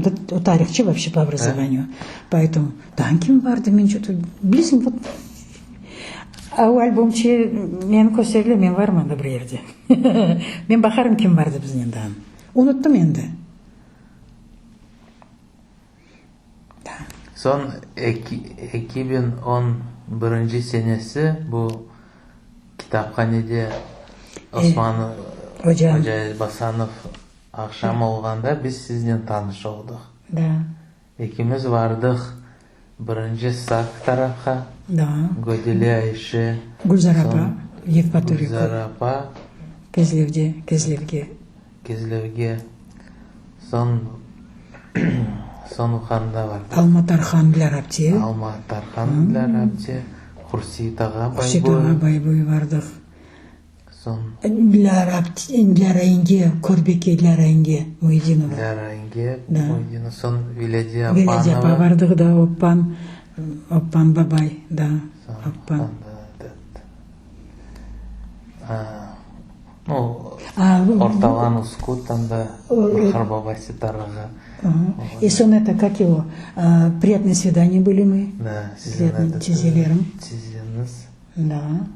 тарихчи вообще по образованию. Поэтому, ким барды, мен что-то... Білесің, вот... Ау альбомче мен көсерле, мен бармын да бір ерде. Мен бақарым ким барды бізден дан. Ұныттым енді. Сон 2011 senesi bu kitaphanede Osman Hoca Basanov akşam olganda biz sizinle tanış olduk. Da. İkimiz vardık birinci sak tarafka. Da. Gödeli Ayşe. Gülzar apa. Yevpatoriko. Gülzar apa. Kezlevge. Son Xanda var. Alma Tarxan Bilarabti. Alma Tarxan Bilarabti. Xursit ağa Bayboy vardık. Son Bilarayinge, Korbeke Bilarayinge, Muhidinova. Bilarayinge, Muhidinova. Son Viledi Apanova. Viledi Apa vardık da Oppan babay da. Oppan. Орталан Ускут, там да Харбабаси Тарага. И сон это, как его, приятные свидания были мы. Да, Тизелером. Тизенес. Да.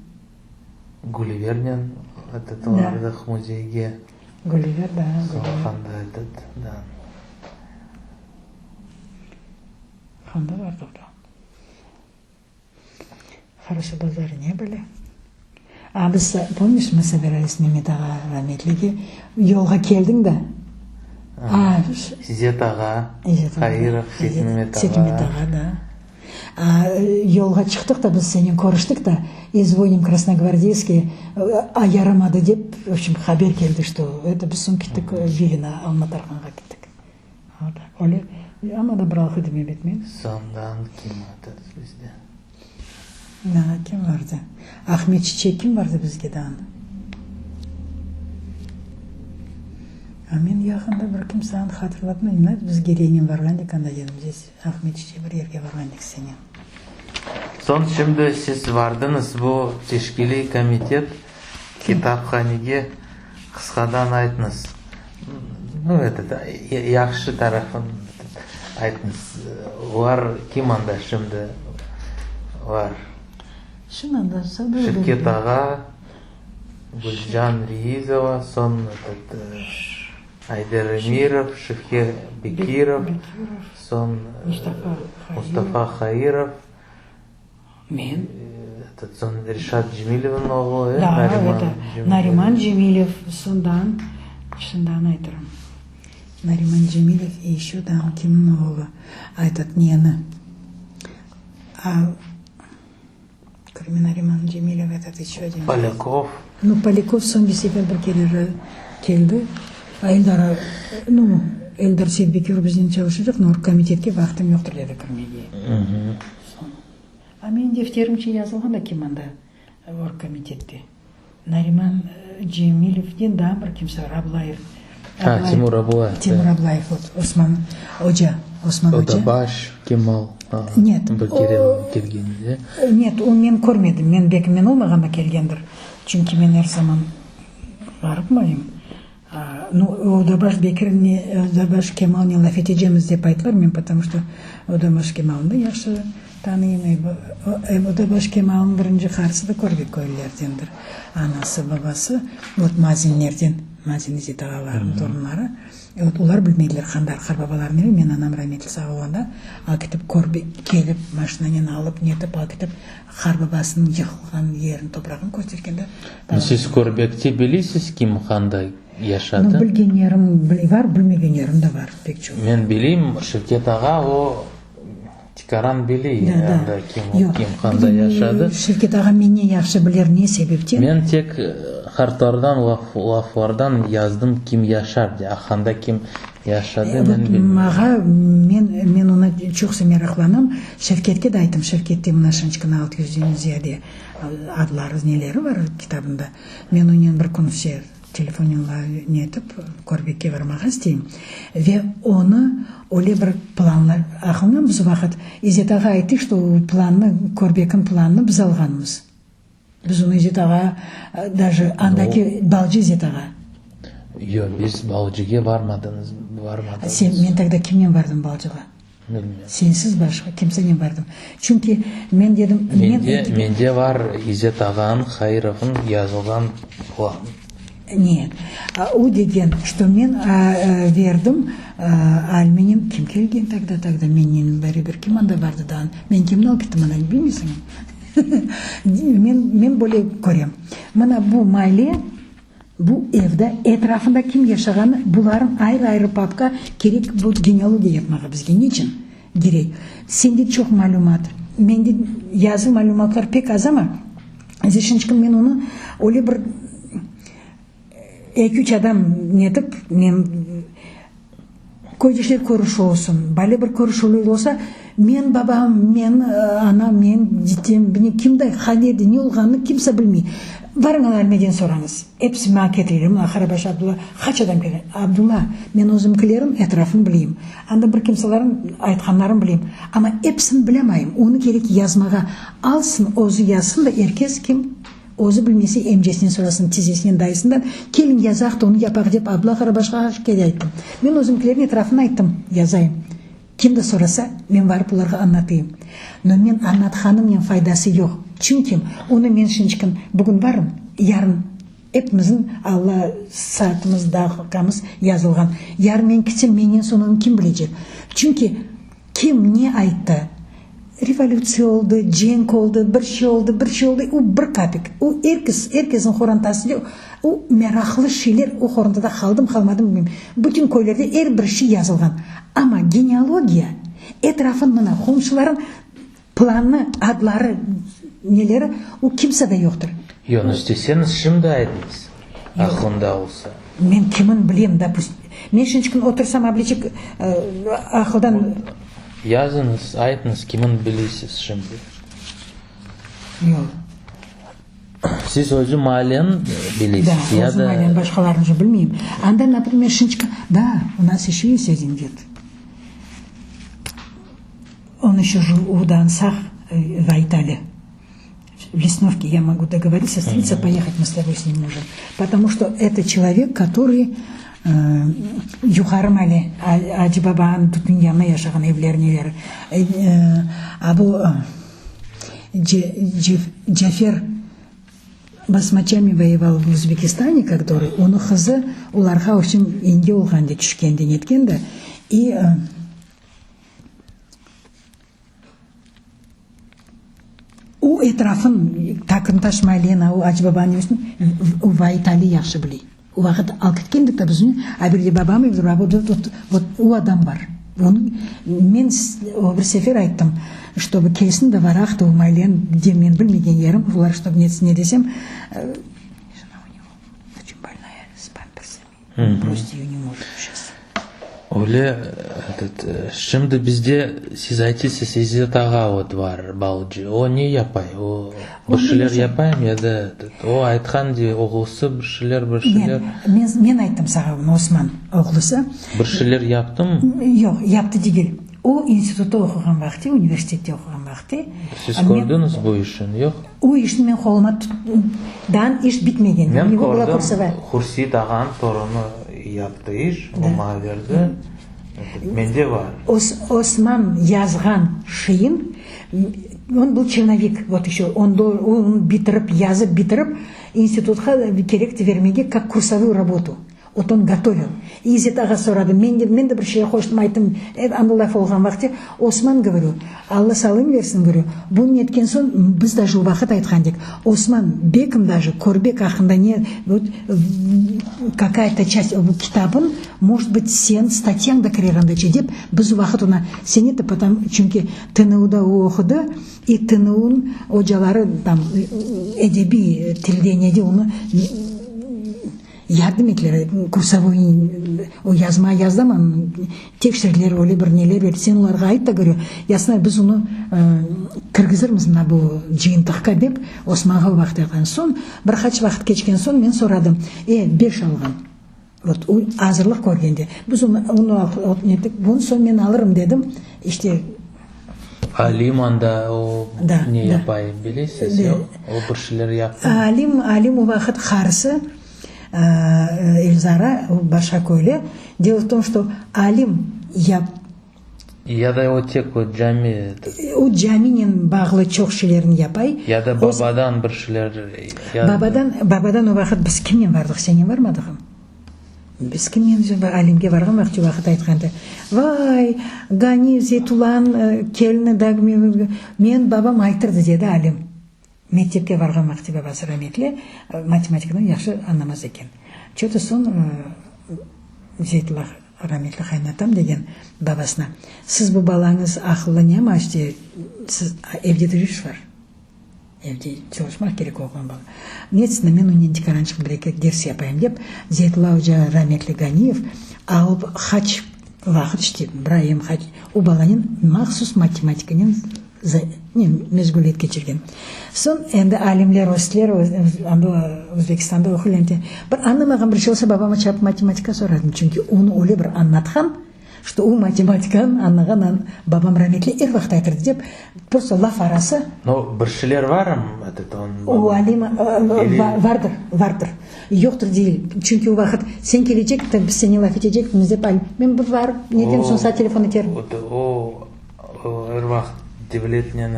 Гулливернен, этот вардах музейге. Гулливер, да. Ханда этот, да. Ханда вардах, да. Хорошо, базары не были. А біз, помнишь, мы собирались Мемет аға рахметлиге, жолға келдің да? Сизет аға, Хаиров, Сетмемет аға, да. Жолға шықтық та, біз сенен көріштік та, и звоним Красногвардейский, ярамады деп, в общем, хабер келді, что это біз сон кеттік Вилина, Алматарханға кеттік. Оле, ама да бралқы демебет мен. Сондан кем атады бізде? Ким барды? Ахмет Чичек ким барды бізге дан? Мен яғында бір кім саған хатırlatма, бізге Ленин барған дек, анда едім, здесь Ахмет Чичек бір ерге барған дек сенен. Сон, şimdi siz vardınız bu teşkili komitet kitaphanege kıskadan aytınız. Yaxşı tarafın aytınız. Var kim anda şimdi? Var. Şunanda Şevket ağa, Gülcan Riizova, son Ayder Emirov, Şevket Bekirov, son Mustafa Hayirov, men, son Rişat Cemilov'un oğlu, Narimon Cemilov, şundan aytırım. Narimon Cemilov и еще там kimin oğlu, aytat neni. Кроме Нариман Джемилев, этот еще один. Поляков. Поляков сон бесепен бір келді. Элдар Сейдбеков бізден çalışып жоқ, но комитетке вақтым жоқтыр деді кірмеге. Мен дефтерімше жазылған да кем анда оргкомитетте. Нариман Джемилевден да бір кемсе Аблаев. Тимур Аблаев. Тимур Аблаев, вот Осман Hoca. Отабаш, Кемал. Нет. Бір келген, Нет, он мен көрмедім. Мен бекімен олмағанда келгендір. Чүнки мен әр заман барып майым. Одабаш Бекирне, Одабаш Кемалне лафет ежеміз деп айтылар мен, потому что Одабаш Кемалны яқшы таныйым. Одабаш Кемалын бірінші қарсы да Корбек көйлердендір. Анасы, бабасы, Мазинлерден, Мазин Изет ағаларының торынлары. Олар білмейлер қандар қарбабаларын ері, мен анам рахметлі сағылғанда, ал кетіп Корбек келіп, машинанен алып, нетіп, ал кетіп қарбабасының жықылған ерін, топырағын көтергенде. Сіз Корбекте білесіз кім қандай яшады? Білген ерім бар, білмеген ерім де бар. Мен білейм, Шевкет аға, о Тикаран білей, кім қандай яшады. Шевкет аға мен не яқшы білер, не себептен? Мен тек харттардан, лафлардан яздым кім яшар, ақанда кім яшады, мен білмеймін. Маға, мен оны чоқсы мерақланам, Шевкетке де айтым, Шевкетте мұна шыншқына 600-ден зияде адлары нелері бар кітабында. Мен онен бір күн все телефонынла нетіп, Корбекке бармаға істейм. Ве оны оле бір планлар ақылынан біз уақыт Изет аға айты, что планны, Корбекін планны біз алғанымыз. Біз оны Изет аға, даже андаки балжы Изет аға. Йо, біз балжыге бармадыңыз. Мен тогда кімнен бардым балжыға? Сенсіз башқа, кемсенен бардым. Чүнки мен дедім... Менде бар Изет ағаның Хайровын yazылған план. Нет. У деген, что мен вердім, алменен кім келген тогда менен бәрі бір кім анда барды да. Мен кімді алып кеттім, ана білмейсің. Мен более көрем. Мына бұл майле, бұл евді etrafında кім яшағаны, бұларын айры-айры папка керек, бұл генеалогия yapmaға бізге нечін керек. Сенде çok малюмат. Менде yazı малюматлар пек аз ama, зешіншкім мен оны оле бір 2-3 адам нетіп, мен көйдешлер көріш олсын, бәлі бір көріш олса, мен бабам, мен ана, мен детем, біне кімді, қадеді, не олғаны кімсі білмей. Барыңыз әлмеден сораңыз. Әпсі ма кетірерім, Қарабаш Абдулла, қач адам келер? Абдулла, мен өзім кілерім, әтрафын білейім. Анда бір кімсілерін, айтқанларын білейім. Ама әпсін білемайым. Оны керек язмаға алсын, өзі yazsın да еркес кім? Өзі білмесе емжесінен сұрасын, тізесінен дайысындан, келін язақты оны япақ деп Абдулла Қарабашқа кеде айттым. Мен өзім кілерін әтрафын айттым, язайым. Кімді сұраса, мен барып оларға аннатайым. Но мен аннатқаным мен файдасы жоқ. Чүнки оны мен шыншықын бүгін барым, ярын әпіміздің Алла саатымыздағы қамыз язылған. Ярын мен кетсем, менен соның кім білежек? Чүнки кім не айтты? Революция oldu, cenk oldu, bir şey oldu, o bir kapik. O herkesin хорантасы yok. O meraklı şeyler o horantada kalmadım bilmiyorum. Bütün köylerde her bir şey yazılgan. Ama genealogiya, etrafında komşuların planı, adları, neleri o kimse de yoktur. Yunus deseniz şimdi aydınız. Aklında olsa. Men kimin bileyim da men şunçkin otursam ablečik akıldan Yazınız, aytınız kimin bilesiz şimdi. Yok. Siz özü mahallenin bilesiz. Да, ya özü da... mahallenin başkalarını bilmeyeyim. Anda, например, şunçkin, да, у нас еще есть один дед. Он еще жил у Донцах в Италии. В Лесновке я могу договориться, встретиться, поехать, мы с тобой с ним можем. Потому что это человек, который Юхарым әлі Аджи бабаның дүнияна яшаған евлернелері. Бұл Джафер басмачами воевал в Узбекистане, который, оның қызы оларға үшін енге олғанды түшкенде неткенді. И у etrafın takıntaş mailena у Аджи бабаның үшін в Италии яқшы білей. O vakit al ketkendikte bizim abirli babam evde работает вот у adam var. Onu men o bir sefer ayttım, чтобы kesin de varaqta у Майлен, где мен bilmegen yerim, ular чтобы не desem, жена у него очень больная с памперсами. Просто ее не может сейчас. Öyle şimdi bizde siz aytesiz İzzet ağa o var balcı. O ne yapay? O bir şeyler yapayım ya da o aytkan diye oğlusu bir şeyler. Men ayttım sağa Osman oğlusu. Bir şeyler yaptım. Yok, yaptı değil. O institutta okugan vakti, üniversitede okugan vakti. Siz gördünüz bu işin, yok? O işin men koluma dan iş bitmegen. Men gördüm Hursit ağanın torunu 2 яптыш, ома берді. Менде бар. Осман yazған шиын, он был черновик, вот еще, он битіріп, язып, битіріп, институтқа керекті вермеге, как курсовую работу. Вот он готовил. И Изет аға сұрады, мен де бір шей қоштым айтым, андылай болған вақты, Осман, говорю, Алла салым версін, говорю, бұл неткен сон, біз даже уақыт айтқан дек, Осман бекім даже, Корбек ақында не, вот, какая-то часть китабын, может быть, сен статьяңда кірерандачы деп, біз уақыт ona сенеті, потому, чүнки ТНУ-да оқыды, и ТНУ-н ожалары, там, әдеби тілденеде, оны yardım ettiler. Kursavoy o yazdım tekstler öyle bir neler verdi. Sen onlarga ayt da görüyor. Ясна biz onu кіргізерміз мына бұл жиынтыққа деп Османға уақыт айтқан соң бір қач уақыт кешкен соң мен сұрадым. 5 алған. Вот азырлық көргенде. Біз оны неттік. Бұны соң мен алырым дедім. İşte Алим анда о не япай білесіз? О бір шілер япты. Алим уақыт қарсы Эльзара Башакөле. Дело в том, что Алим я да о тек о джами у джаминен бағлы чоқ шілерін япай. Я да бабадан бір шілер. Бабадан о вақыт біз кіммен бардық, сенен бармадығым? Біз кіммен Алимге барған вақыт уақыт айтқанды. Вай, Гани Зетулан келіні дағымен мен бабам айтырды деді Алим. Мектепке барған вақыты бабасы рахметлі математикадан яқшы анамаз екен. Че-то сон Зетулах рахметлі қайнатам деген бабасына. Сіз бұл балаңыз ақылы не ма? Сіз евде жүріш бар. Евде çalışmak керек оқыған бала. Нетсіні мен өнен декараншық бір-екі дерс япайым деп Зетулах рахметлі Ганиев алып хач вақыт іштедім. Брайым хач. У баланын мақсус математиканен мезгүл етке жүрген. Сон енді алимлер, осылер, Өзбекстанда оқылемде. Бір аннамаған бір жылса бабама чап математика сұрадым. Чүнки оны оле бір аннатқан, что у математиканы аннаған бабам рахметлі ер вақыт айтырды деп, просто лаф арасы. Но біршілер барым? У алима вардыр. Йоқтыр дейіл. Чүнки у вақыт сен келечек, біз сені лаф етежек, деп алим. Мен бір бар, неден сонса телефон етерім. Өр вақыт Девлетнен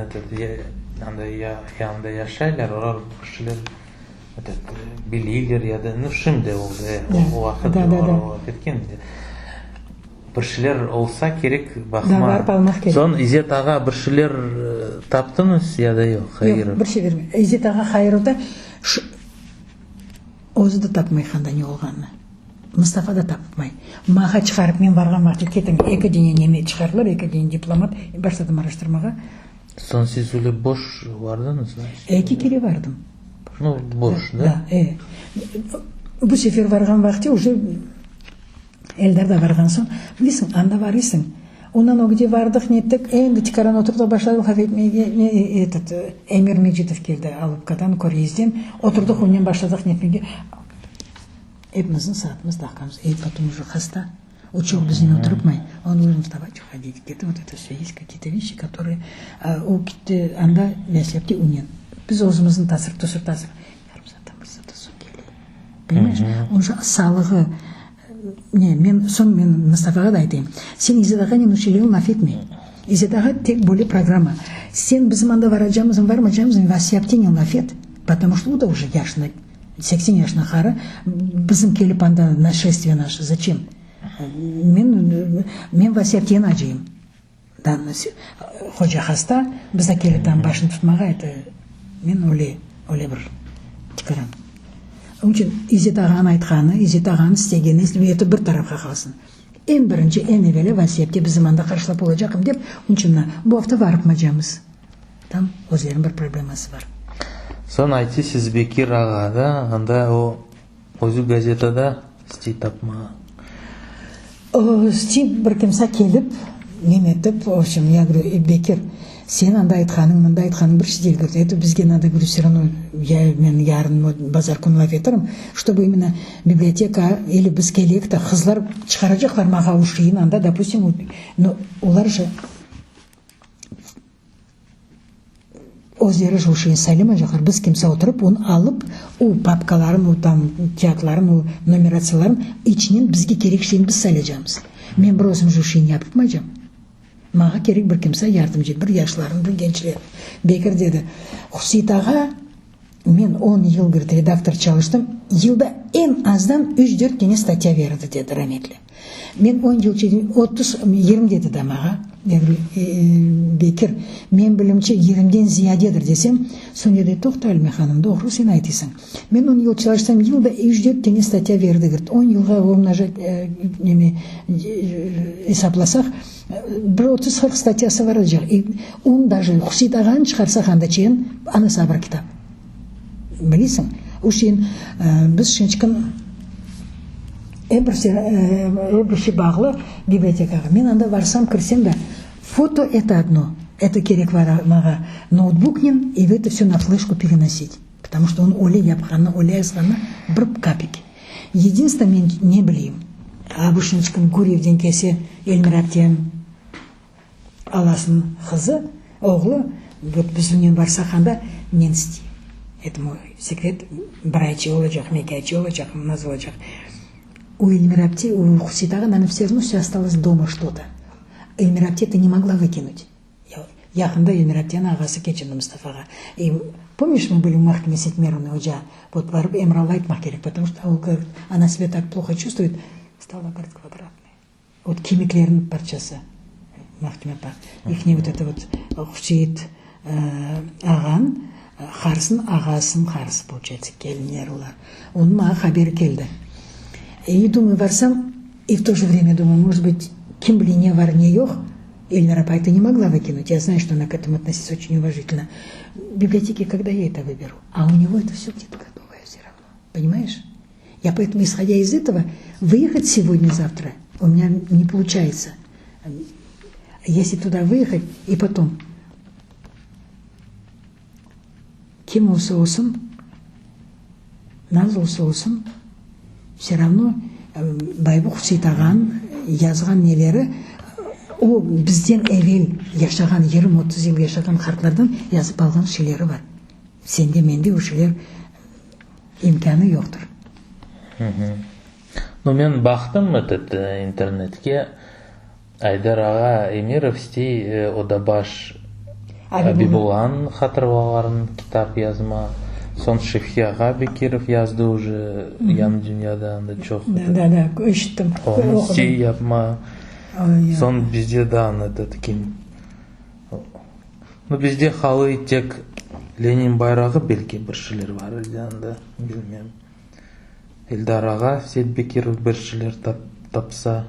анда янда яшайлар, олар кішілер билейлер яды, шымды уақыт кеткен. Біршілер олса керек бақыма. Сон Изет аға біршілер таптыңыз яда yok? Yok, біршілер. Изет аға қайыруда өзі да тапмайқанда не олғанына. Мұстафа да тапмай. Маға шығарып мен барған вақыт кетің. 2 дене неме шығарылар, 2 дене дипломат. Баштадым араштырмаға. Сон сіз өлі бош вардыңыз? 2 кере бардым. Ну, бош, да? Бұл сефер барған вақытте уже Эльдарда барған соң. Білесің, анда барысың. Онан оғде бардық неттік. Енді тикаран отырды башладым. Эмир Меджидов келді Алыпкадан, Корезден. Отырдық, онен башладық нетмеге. Эпіміздің саатымыз даққамыз. Потом уже хаста. Учил без него трудмай. Он должен вставать, уходить. Где-то вот это все есть какие-то вещи, которые у китте анда мясепте унен. Біз өзіміздің тасыр. Понимаешь? Он же салығы. Мен Мұстафаға да айтайын. Сен Изедаға не научили нафетме. Изедаға тек более программа. Сен bizim анда varacağımızın varmayacağımızın васияптен нафет. Потому что это уже яшно. 80 yaşına қары, біздің келіп анда нашествие наше. Зачем? Мен васияптен ажайым. Ходжа хаста, бізді келіп там башын тұтмаға, это мен оле бір тікірім. Onun için İzzet Ağa'nın айтқаны, İzzet Ağa'nın істегені, это бір тарапқа қалсын. En бірінші, en evveli vasiyapте bizim анда қаршылап olacağım деп, onun için bu hafta varıpmayacağımız. Там өзлерінің бір проблемасы бар. Сон айти сіз Бекир ағада, анда өзі газетада істей тапма. Істей бір кімса келіп, неметіп, в общем, я говорю, Бекир, сен анда айтқаның, мында айтқаның бір шедел көрді. Это бізге надо, говорю, все равно, мен ярын базар күн лаф етірім, чтобы именно библиотека или біз келекті қызлар шығарacaklar маға ушиын анда, допустим, олар же өздері жошайын сайлама жақар біз кемсе отырып оны алып у папкаларын у там театларын у нумерацияларын içінен бізге керек şeyін біз сайлайжамыз. Мен бір өзім жошайын yapmayacağım. Маға керек бір кемсе ярдым жет, бір яшыларын, бір gençler. Бекір деді, Хусейт аға, мен 10 yıl bir редактор çalıştım. Yılda en azdan 3-4 tane statya verirdi dedi rahmetli. Men 10 yıl 30-20 dedi de mağa. Bekir, men bilimçi 20'den ziyadedir desem, sonra dedi, toxta Alime hanım, doğru sen aytısın. Men 10 yıl çalışsam, yılda 3-4 tane statya verdi. 10 yılga umnajat hesaplasak, bir 30-40 statyası var olacak. Он даже Хусейт ағаны шығарса қанда чейін, ана сабыр кітап. Білесің, үшен біз шыншықын әбірші бағылы библиотекаға. Мен анда барсам, кірсем да, фото это одно. Это керек маға ноутбукнен, и это все на флешку переносить. Потому что он оле япқаны, оле азғаны бір капики. Единственное, мен не білейм. Абы шыншықын Гурьевден кесе Эльмир әптен аласын қызы, оғлы, вот біз үнен барса қанда мен істейм. Это мой секрет. Брайчи олacak, мекайчи олacak, мназ олacak. У Эльмира Апте, у Хусейт ага, наверное, все равно все осталось дома что-то. Эльмира Апте ты не могла выкинуть. Яхында Эльмира Аптен ағасы кечінді Мұстафаға. И помнишь, мы были в Махкеме Сетмеровны Оджа? Вот барып Эмрал айтмақ керек, потому что она себя так плохо чувствует. Стала, говорит, квадратной. Вот кемеклерінің парчасы. Махкеме па. Ихне вот это вот Хусейт аған, Харсын ағасын қарсы, получается, келінер олар. Он маға хабер келді. И думаю, барсам, и в то же время думаю, может быть, кем бы не var, не yok, Эльмира Апай ты не могла выкинуть. Я знаю, что она к этому относится очень уважительно. В библиотеке, когда я это выберу, а у него это все где-то готовое все равно. Понимаешь? Я поэтому, исходя из этого, выехать сегодня-завтра у меня не получается. Если туда выехать, и потом кем olsun, наз olsun, все равно Байбу Хусейт ағаның жазған нелері, о бізден әвел яшаған, 20-30 жыл яшаған қартлардан yazып алған шелері бар. Сенде менде ушелер имканы жоқтыр. Ну, мен бақтым интернетке, Айдар аға Эмиров стей Одабаш Абибулан хатырваларын китап язма. Сон Шефхи аға Бекиров язды уже ям дүнияда анда чоқ. Да, өшіттім. Оны стей yapma. Сон бізде да таким. Ну, бізде халы тек Ленин байрағы белге біршілер бар, анда білмем. Эльдар аға Сет Бекиров біршілер тапса.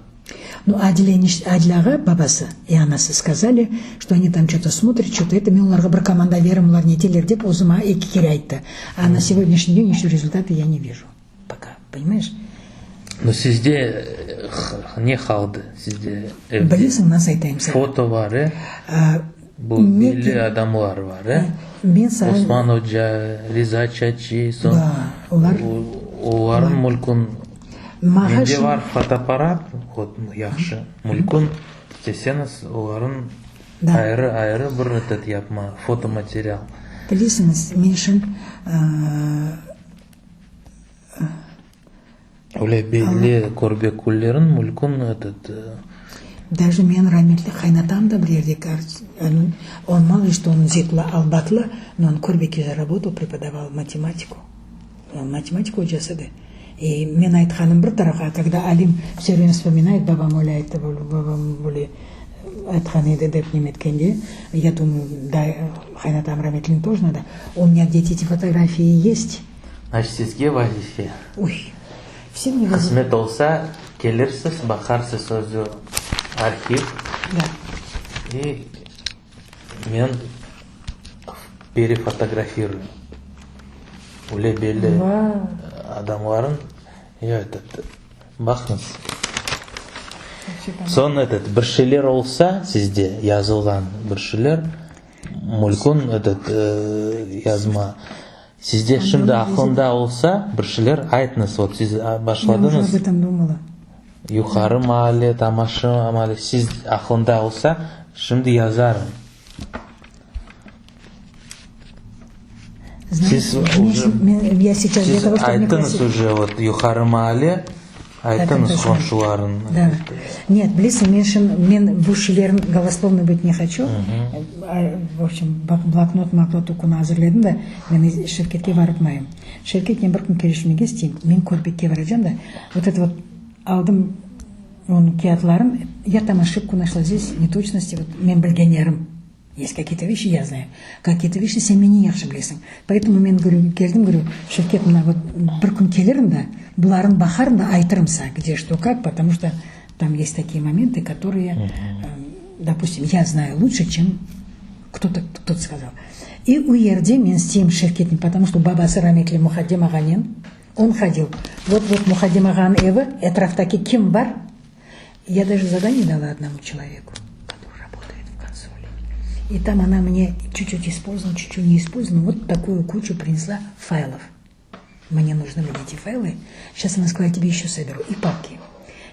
Ну, Адиляға бабасы и анасы сказали, что они там что-то смотрят, что-то это, мен оларға бір команда верім, олар нетелер деп, өзіма екі кері айтты. А на сегодняшний день еще результаты я не вижу. Пока, понимаешь? Но сізде не қалды, сізде Білесің, нас айтаймыз. Фото бар, бұл белі адамлар бар, Осман Оджа, Риза Чачи, оларын мүлкін. Менде бар фотоаппарат, яқшы, мүлкін, десеңіз, оларын айры бір өтет yapma, фотоматериал. Білесіңіз, мен үшін Олай белі көрбек күллерін мүлкін өтет. Даже мен rahmetli қайнатам да бір ерде он мало ли что он зетла албатлы, но он көрбеке заработал, преподавал математику. Математику жасады. И мен айтқаным бір тарafа, когда Алим все время вспоминает, бабам Оля айтты, бабам Оля айтқан еді деп неметкенде, я думаю, да, қайнатам rahmetlinin тоже надо. У меня где-то эти фотографии есть. Значит, сізге вазифе. Ой, все мне вазифе. Қызмет олса, келерсіз, бақарсыз өзі архив. Да. И мен перефотографирую. Оле белі адамларын, бақыңыз. Сон біршілер олса, сізде yazылған біршілер, мүлкін язма. Сізде шымды ақылында олса, біршілер айтыңыз, вот сіз башладыңыз. Я уже об этом думала. Юқары мали, тамашы мали, сіз ақылында олса, шымды язарын. Сіз я сейчас для того, чтобы айттыңыз уже вот юқарымалы айттыңыз қоншыларын. Да. Нет, білесің, мен бушилерін голословно быть не хочу. В общем, блокнот оқуны әзірледім да, мен шеркетке барытмайым. Шеркет мен бір күн келішімеге істеймін. Мен көрбекке барacağım да, вот это вот алдым оның киятларын, я там ошибку нашла здесь, неточности, вот мен білгенерім. Есть какие-то вещи, я знаю. Какие-то вещи сен менен яқшы білесің. Поэтому мен келдім, говорю, Шевкет, мына вот бір күн келерім да, бұларын бақарым да айтырым са, где что как, потому что там есть такие моменты, которые, допустим, я знаю лучше, чем кто-то сказал. И у ерде мен істеймін Шевкетім, потому что бабасы Раметли Мухаддим ағанен, он ходил. Вот Мухаддим ағаның еві, этрафтаки кем бар? Я даже задание дала одному человеку. И там она мне чуть-чуть использовала, чуть-чуть не использовала. Вот такую кучу принесла файлов. Мне нужны были эти файлы. Сейчас она сказала, я тебе еще соберу. И папки.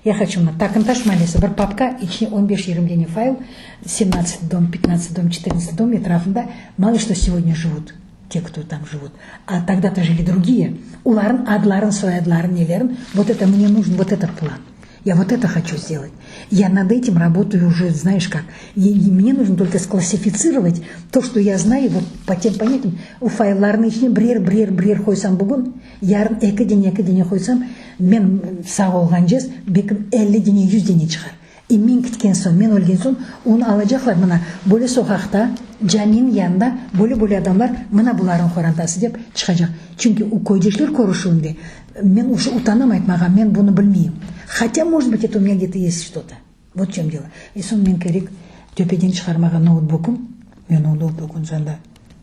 Я хочу на такынташ малеса бір папка, içine 15-20 день файл, 17 дом, 15 дом, 14 дом, этрafında мало что сегодня живут, те, кто там живут. А тогда-то жили другие. Уларын, адларын, соядларын, нелерін. Вот это мне нужен, вот этот план. Я вот это хочу сделать. Я над этим работаю уже, знаешь как. И мне нужно только склассифицировать то, что я знаю, вот по тем понятиям. У файларның içine бірер қойсам бүгін, ярын екі дене қойсам, мен сау olған жез, бекім 50 дене, 100 дене шығар. И мен кеткен соң, мен өлген соң, оны алacaklar мына, бөле соқақта, жамин янда, бөле адамлар, мына бұларын қорантасы деп шығacak. Çünkü у койдешлер көрішуінде, мен уже утанам айтмаған, мен бұны білмеймін. Хотя, может быть, это у меня где-то есть что-то. Вот в чем дело. И сон мен керек төпеден шығармаған ноутбукым, мен ноутбукын жанда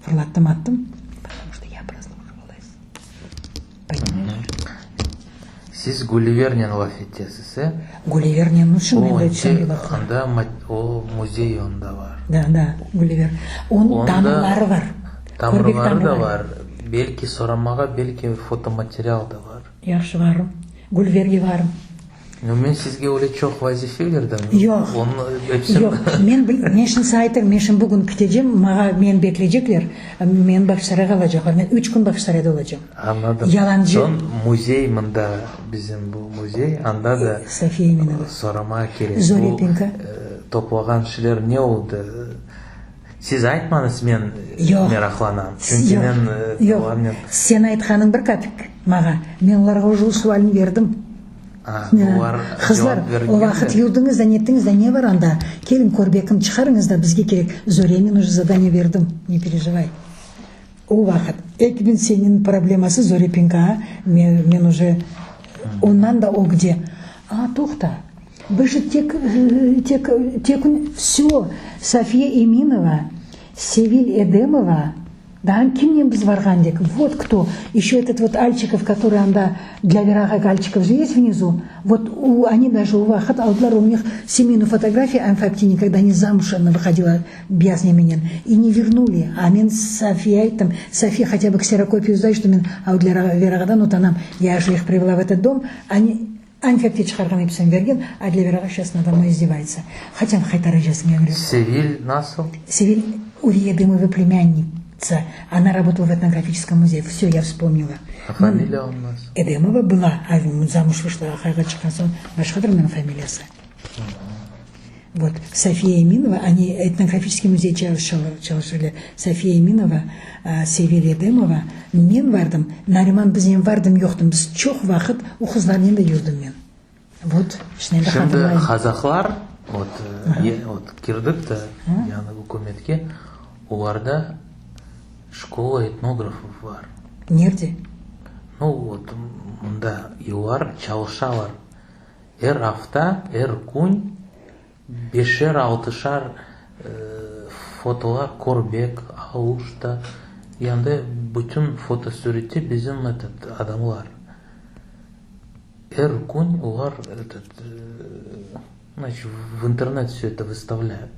фырлаттым, аттым, потому что я прослушивалась. Понимаешь? Сіз Гулливернен лаф етесіз, е? Гулливернен үшін мен де түсінбей лаф. Онда о музей онда бар. Да, Гулливер. Он тамырлары бар. Тамырлары да бар. Белки сорамаға, белки фотоматериал да бар. Яқшы барым. Гулливерге барым. Но мен сізге оле чоқ вазифе бердім. Жоқ, мен шын сайтыр, мен шын бүгін күтежем, маға мен беклейжеклер, мен бақшараға алажақлар, мен 3 күн бақшарада олажам. Анадым. Ялан же. Сон музей мында, біздің бұл музей, анда да София Еминова. Сорама керек. Зорепенка. Топлаған шілер не олды? Сіз айтмаңыз, мен мерақланам. Жоқ, сен айтқаның бір кәпік маға. Мен оларға ұжыл суалын бердім. Қызлар, ол вақыт юрдыңыз да неттіңіз да не бар анда? Келін көрбекін шығарыңыз да бізге керек. Зоре, мен уже задание бердім, не переживай. Ол вақыт. Екбін сенің проблемасы Зорепенка, мен уже оннан да о где? Тоқта. Вы же тек все. София Эминова, Севиль Эдемова, да, кемнен біз барған дек. Вот кто. Еще этот вот Альчиков, который анда для Верага Альчиков же есть внизу. Вот они даже у Вахат алдылар, у них семейную фотографию Анфапти никогда не замуж, она выходила бязня менен. И не вернули. А мен София, там, София хотя бы ксерокопию знает, что мен для Верагадан, вот она, я же их привела в этот дом, они Анфапти шығарған епсен берген, а для Верага сейчас надо мной издевается. Хотя қайтары жасын, я говорю. Севиль насыл? Севиль Урия Дымова племянник. Она работала в этнографическом музее. Все, я вспомнила. А фамилия у нас? Эдемова была, а замуж вышла, Ахайга Чахансон, Башхадровна фамилиясы. Вот, София Еминова, они этнографический музей çalışırlar. София Еминова, Севиль Эдемова, мен бардым, Нариман бізден бардым, жоқтым, біз чоқ вақыт у қызлармен да жүрдім мен. Вот, шынында хатırlayın. Şimdi Қазақлар, вот кирдік та, яны үкіметке, оларда школа этнографов бар. Нерде? Ну вот, мында юлар çalışалар. Эр афта, эр күн, 5-6 фотолар Корбек, Алушта, янда bütün фотосуретте bizim адамлар. Эр күн олар значит, в интернет все это выставляют.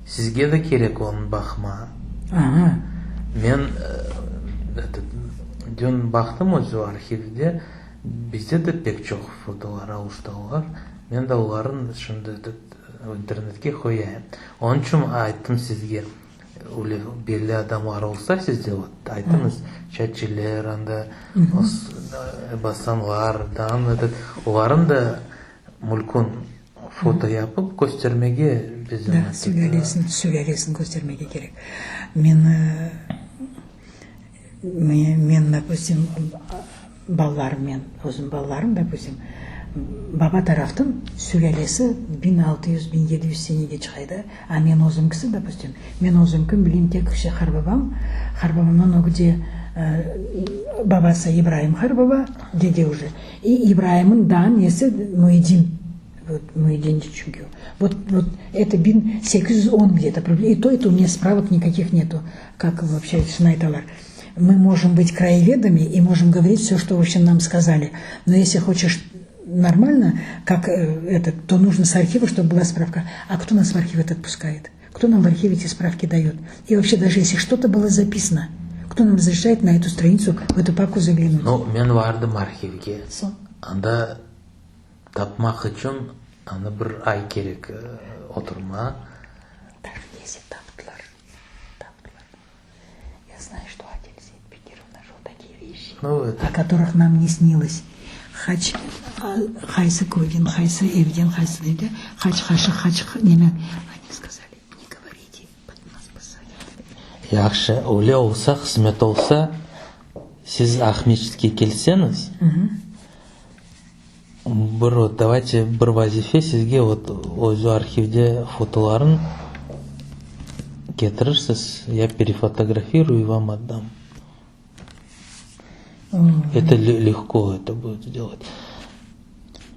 Сізге де керек оның бақма. Мен дөн бақтым өзі архивде, бізде де пек жоқ фотолар алышталар. Мен де оларын шынды интернетке қояйым. Оның үшін айттым сізге, уле белі адамдар болса сізде вот айтыңыз чәчелер анда басанлар оларын да мүлкін фото yapıp göstermege bizim да сүлелесін көстермеге керек. Мен допустим балаларыммен өзім балаларым допустим баба тарафтың сүлелесі 1600-1700 сенеге шығайды, а мен өзім кісі допустим мен өзім кім білеймін тек кіші Харбабамнан о где бабасы Ибраим Харбаба деде уже и Ибраимын да несі Муэдин чугю. Вот это 810 где-то, и то это у меня справок никаких нету, как вообще Шнайталар. Мы можем быть краеведами и можем говорить все, что вообще нам сказали, но если хочешь нормально, как то нужно с архива, чтобы была справка. А кто нас в архив этот пускает? Кто нам в архиве эти справки дает? И вообще даже если что-то было записано, кто нам разрешает на эту страницу, в эту папку заглянуть? Ну, мен бардым архивге. Анда тапмақ үшін аны бір ай керек отырма. Даже если таптылар. Я знаю, что Адель Сейтбекиров нашел такие вещи, о которых нам не снилось. Хач, хайсы Кодин, хайсы Эвден, хайсы Эвден, хач, неме. Они сказали, не говорите, под нас посадят. Яқшы, өле олса, қызмет олса, сіз Ахмедшітке келсеңіз, давайте бір вазифе сізге өзі архивде фотоларын кетірірсіз, я перефотографирую и вам отдам. Это легко это будет сделать.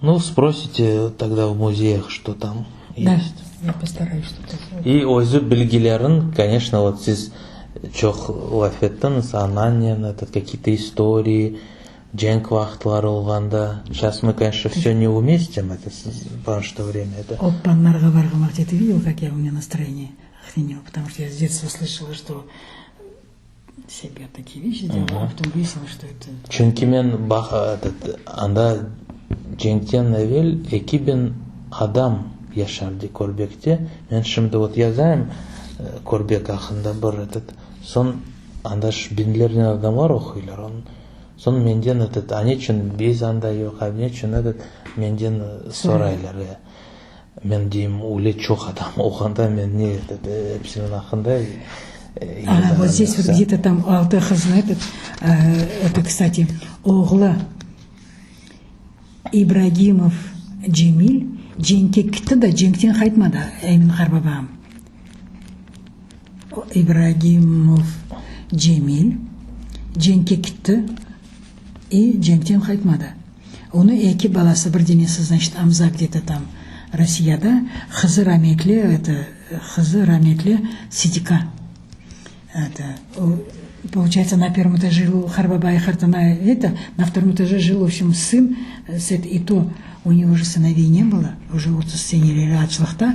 Ну, спросите тогда в музеях, что там есть. Да, я постараюсь что-то сделать. И өзі білгілерін, конечно, сіз чоқ лафеттіңіз, ананен, какие-то истории, дженк вахтлары олғанда. Сейчас мы, конечно, все не уместим, это потому что время это... Оппаннарға барғым ақ, ты видел, как я у меня настроение охренело, потому что я с детства слышала, что себе такие вещи делала, а потом выяснилось, что это... Чүнки мен анда дженктен әвел 2000 адам яшарды Корбекте. Мен шымды язайым Корбек ақында бір сон анда бинлерден адамар оқилар. Сон менден ане чүн без анда yok, ане чүн менден сорайлар. Мен дейм уле чоқ адам оқанда мен не әпсінің ақында. Вот здесь вот где-то там алты хызны это, кстати, оғлы Ибрагимов Джемиль, Дженке кітті да Дженктен қайтмады, Әмин Харбабам. Ибрагимов Джемиль, Дженке кітті и Дженктен қайтмады. Оны екі баласы бірденесі, значит, Амза где-то там Россияда, Хызы Раметле Сидика. Получается, на первом этаже жил Харбаба и Хартана, на втором этаже жил, в общем, сын, и то у него же сыновей не было, уже вот сценили от шлахта,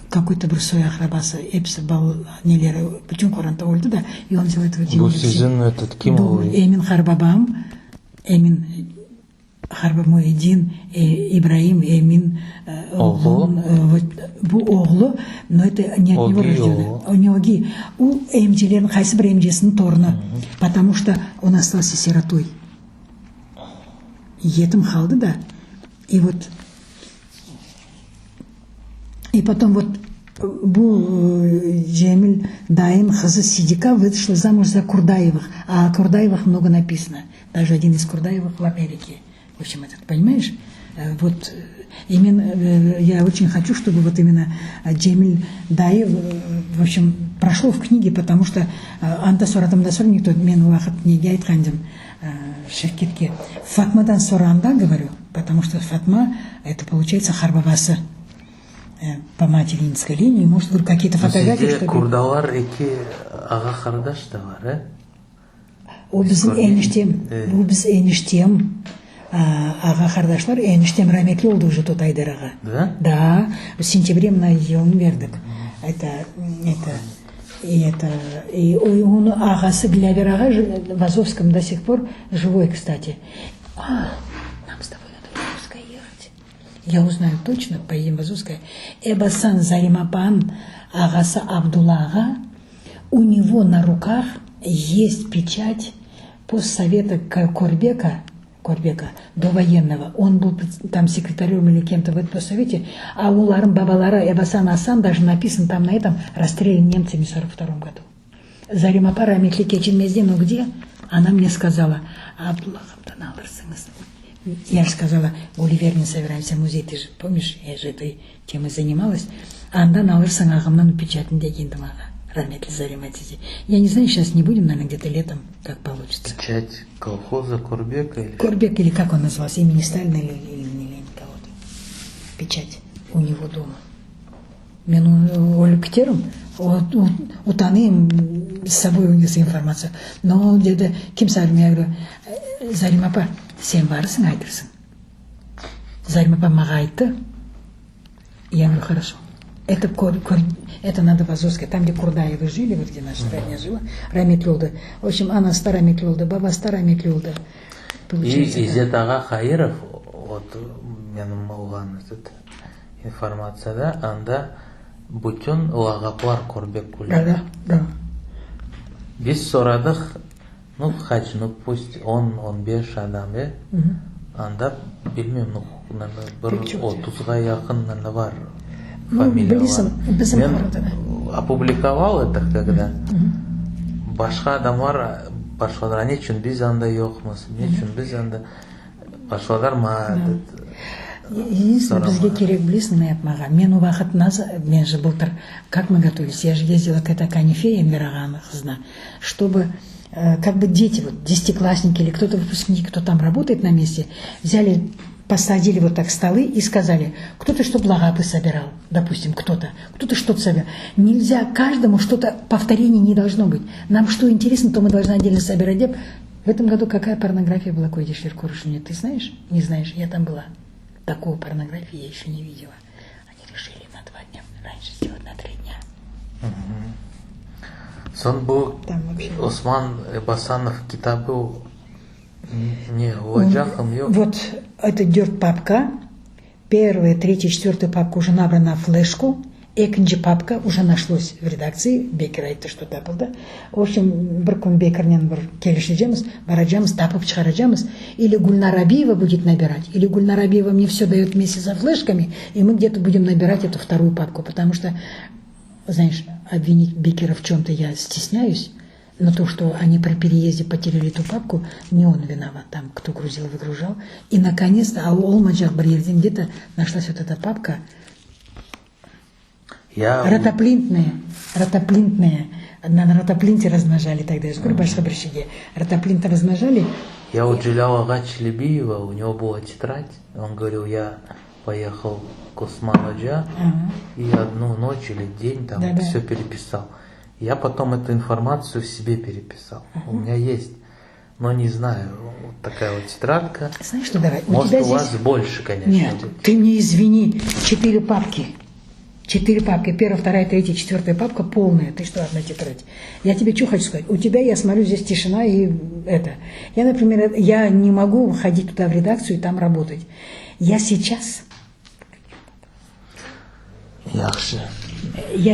какой-то брусой Ахрабаса, Эпса бал нелера, почему Коранта Ольда, да, и он взял этого девушку. Гусизин этот Кимовый. Эмин Харбабам, Эмин Харбамуэдин, Ибраим, Эмин, bu oğlu, но это не от него рождено. У него у эмдилерин хайсы бір эмдесінің торыны, потому что он остался сиротой. Етім қалды да. И вот, и потом вот Джемиль Даим Хазы Сидика вышла замуж за Курдаевых, а о Курдаевых много написано. Даже один из Курдаевых в Америке. В общем, понимаешь? Вот именно я очень хочу, чтобы вот именно Джемиль Даев, в общем, прошло в книге, потому что анда-соратам никто мен уақыт неге айтқандым шеркетке. Фатмадан соранда говорю, потому что Фатма это получается Харбабасы по материнской линии, может быть какие-то фотографии. Сізде курдалар эки аға қардаш та бар, О біздің eniştem аға қардашлар, eniştem rahmetli oldu уже тот Айдар аға. Да? Да, в сентябре мы елін бердік. И он ағасы Глявер аға в Азовском до сих пор живой, кстати. Нам с тобой надо в Азовское ехать. Я узнаю точно, поедем в Азовское. Эбасан Заримапан ағасы Абдулла аға, У него на руках есть печать постсовета Корбека до военного. Он был там секретарем или кем-то в этом постсовете, а у Ларым Бабалара Эбасан Асан даже написан там на этом расстрелян немцами в 1942 году. Заримапа Рамитли Кечинмезде, ну где? Она мне сказала, я же сказала, Гулливер, не собираемся в музей, ты же помнишь, я же этой темой занималась. Анда налырсың ағымнан печатінде кендім аға. Рамитли Зариматизи. Я не знаю, сейчас не будем, наверное, где-то летом, как получится. Печать колхоза Корбека или... Корбек, или как он назывался, имени Сталина или Ленина кого-то. Печать у него дома. Мен өліктерім, утаным с собой унес информацию. Но где-то кем сәлім, я говорю, Заримапа, сен барысың айтырсың. Заримапа маға айтты. Я говорю, хорошо. Это надо в Азовске, там, где Курдаевы жили, вот где наша родня жила, Рамитлюлда. В общем, она старая Рамитлюлда, баба старая Рамитлюлда. И Изет аға Хаиров, вот менің болған информацияда, анда бүтін лағаплар Корбек күлі. Да. Біз сорадық, ну, хач, ну, пусть 10-15 адам, анда, білмем, ну, бір 30-ға якын бар. Фамилия. Мен опубликовал это, когда башқа адамдар башладар, не үшін біз анда жоқмыз, не үшін біз анда башладар ма? Единственное, бізге керек білесің, Наят маған. Мен у вақыт мен же былтыр, как мы готовились, я же ездила к этой Канифе, Эмирағаны қызына, чтобы как бы дети, вот, десятиклассники или кто-то выпускник, кто там работает на месте, взяли, посадили вот так столы и сказали, кто-то чтобы лагапы собирал, допустим, кто-то что-то собирал. Нельзя каждому что-то, повторений не должно быть. Нам что интересно, то мы должны отдельно собирать. В этом году какая порнография была, Койдишвер Куршуне, ты знаешь? Не знаешь, я там была. Такого порнографии я еще не видела. Они решили на 2 дня раньше сделать, на 3 дня. Сон был Осман Басанов китабы не владжахом. Вот это идет папка. 1, 3, 4 папка уже набрана на флешку. Экинчи папка уже нашлось в редакции. Бекер айтты, что тапылды. В общем, бір күн Бекернен бір келешежеміз, бараджамыз, тапып шығараджамыз. Или Гульнар Абиева будет набирать, или Гульнар Абиева мне все дает вместе со флешками, и мы где-то будем набирать эту 2 папку, потому что, знаешь, обвинить Бекера в чем-то я стесняюсь, но то, что они при переезде потеряли эту папку, не он виноват, там кто грузил, выгружал. И наконец-то, Олмаджах Барьердин, где-то нашлась вот эта папка, ротоплинтные, на ротоплинте размножали тогда, я же говорю, башка брещеге, ротоплинта размножали. Я уделял Агач Лебиева, у него была тетрадь, он говорил, я поехал к Осман-Аджа и одну ночь или день там все переписал. Я потом эту информацию в себе переписал, у меня есть, но не знаю, вот такая вот тетрадка. Знаешь что, давай, может, у тебя вас здесь... больше, конечно. Нет, ты мне извини, 4 папки. 4 папки, 1, 2, 3, 4 папка полная. Ты что, одна тетрадь? Я тебе что хочу сказать? У тебя, я смотрю, здесь тишина и это. Я, например, я не могу ходить туда в редакцию и там работать. Я сейчас... Яхши.